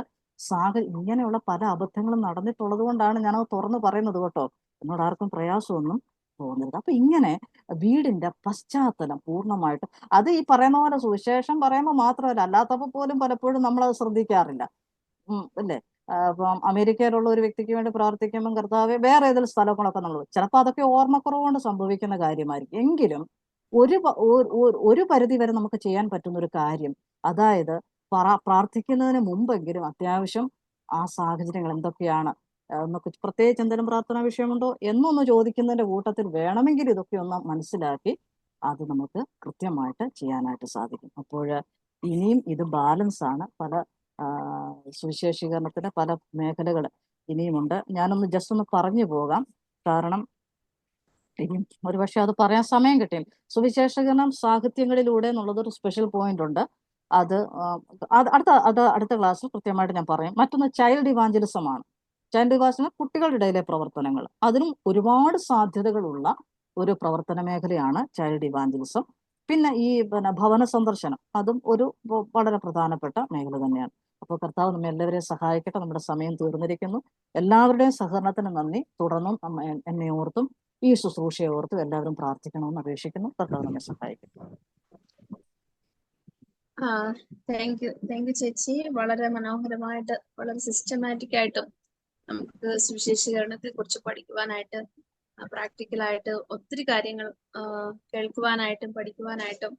ഇങ്ങനെയുള്ള പല അബദ്ധങ്ങളും നടന്നിട്ടുള്ളത് കൊണ്ടാണ് ഞാനത് തുറന്നു പറയുന്നത് കേട്ടോ. എന്നോട് ആർക്കും പ്രയാസമൊന്നും തോന്നരുത്. അപ്പൊ ഇങ്ങനെ വീടിന്റെ പശ്ചാത്തലം പൂർണ്ണമായിട്ട്, അത് ഈ പറയുന്ന പോലെ സുവിശേഷം പറയുമ്പോൾ മാത്രമല്ല, അല്ലാത്തപ്പോൾ പോലും പലപ്പോഴും നമ്മളത് ശ്രദ്ധിക്കാറില്ല. അല്ലേ? ഇപ്പം അമേരിക്കയിലുള്ള ഒരു വ്യക്തിക്ക് വേണ്ടി പ്രാർത്ഥിക്കുമ്പോൾ കർത്താവ് വേറെ ഏതെങ്കിലും സ്ഥലങ്ങളൊക്കെ നമ്മൾ ചിലപ്പോൾ അതൊക്കെ ഓർമ്മക്കുറവ് കൊണ്ട് സംഭവിക്കുന്ന കാര്യമായിരിക്കും. എങ്കിലും ഒരു പരിധി വരെ നമുക്ക് ചെയ്യാൻ പറ്റുന്ന ഒരു കാര്യം, അതായത് പ്രാർത്ഥിക്കുന്നതിന് മുമ്പെങ്കിലും അത്യാവശ്യം ആ സാഹചര്യങ്ങൾ എന്തൊക്കെയാണ് എന്നൊക്കെ, പ്രത്യേകിച്ച് എന്തെങ്കിലും പ്രാർത്ഥനാ വിഷയമുണ്ടോ എന്നൊന്ന് ചോദിക്കുന്നതിന്റെ കൂട്ടത്തിൽ വേണമെങ്കിൽ ഇതൊക്കെ ഒന്ന് മനസ്സിലാക്കി അത് നമുക്ക് കൃത്യമായിട്ട് ചെയ്യാനായിട്ട് സാധിക്കും. അപ്പോൾ ഇനിയും ഇത് ബാലൻസ് ആണ്. പല സുവിശേഷീകരണത്തിന്റെ പല മേഖലകൾ ഇനിയുമുണ്ട്. ഞാനൊന്ന് ജസ്റ്റ് ഒന്ന് പറഞ്ഞു പോകാം, കാരണം ഇനിയും ഒരുപക്ഷെ അത് പറയാൻ സമയം കിട്ടില്ല. സുവിശേഷീകരണം സാഹിത്യങ്ങളിലൂടെ എന്നുള്ളതൊരു സ്പെഷ്യൽ പോയിന്റ് ഉണ്ട്. അത് അടുത്ത ക്ലാസ്സിൽ കൃത്യമായിട്ട് ഞാൻ പറയും. മറ്റൊന്ന് ചൈൽഡ് ഇവാഞ്ചലിസം ആണ്. ചൈൽഡ് ഇവാഞ്ചലിസം കുട്ടികളുടെ ഇടയിലെ പ്രവർത്തനങ്ങൾ, അതിനും ഒരുപാട് സാധ്യതകളുള്ള ഒരു പ്രവർത്തന മേഖലയാണ് ചൈൽഡ് ഇവാഞ്ചലിസം. പിന്നെ ഭവന സന്ദർശനം, അതും ഒരു വളരെ പ്രധാനപ്പെട്ട മേഖല തന്നെയാണ്. അപ്പോൾ കർത്താവ് നമ്മെ എല്ലാവരെയും സഹായിക്കട്ടെ. നമ്മുടെ സമയം തീർന്നിരിക്കുന്നു. എല്ലാവരുടെയും സഹകരണത്തിന് നന്ദി. തുടർന്നും എന്നെ ഓർത്തും ഈ ശുശ്രൂഷയെ ഓർത്തും എല്ലാവരും പ്രാർത്ഥിക്കണമെന്ന് അപേക്ഷിക്കുന്നു. കർത്താവ് നമ്മെ സഹായിക്കട്ടെ. താങ്ക് യു ചേച്ചി. വളരെ മനോഹരമായിട്ട്, വളരെ സിസ്റ്റമാറ്റിക് ആയിട്ടും നമുക്ക് സുവിശേഷീകരണത്തെ കുറിച്ച് പഠിക്കുവാനായിട്ട്, പ്രാക്ടിക്കലായിട്ട് ഒത്തിരി കാര്യങ്ങൾ കേൾക്കുവാനായിട്ടും പഠിക്കുവാനായിട്ടും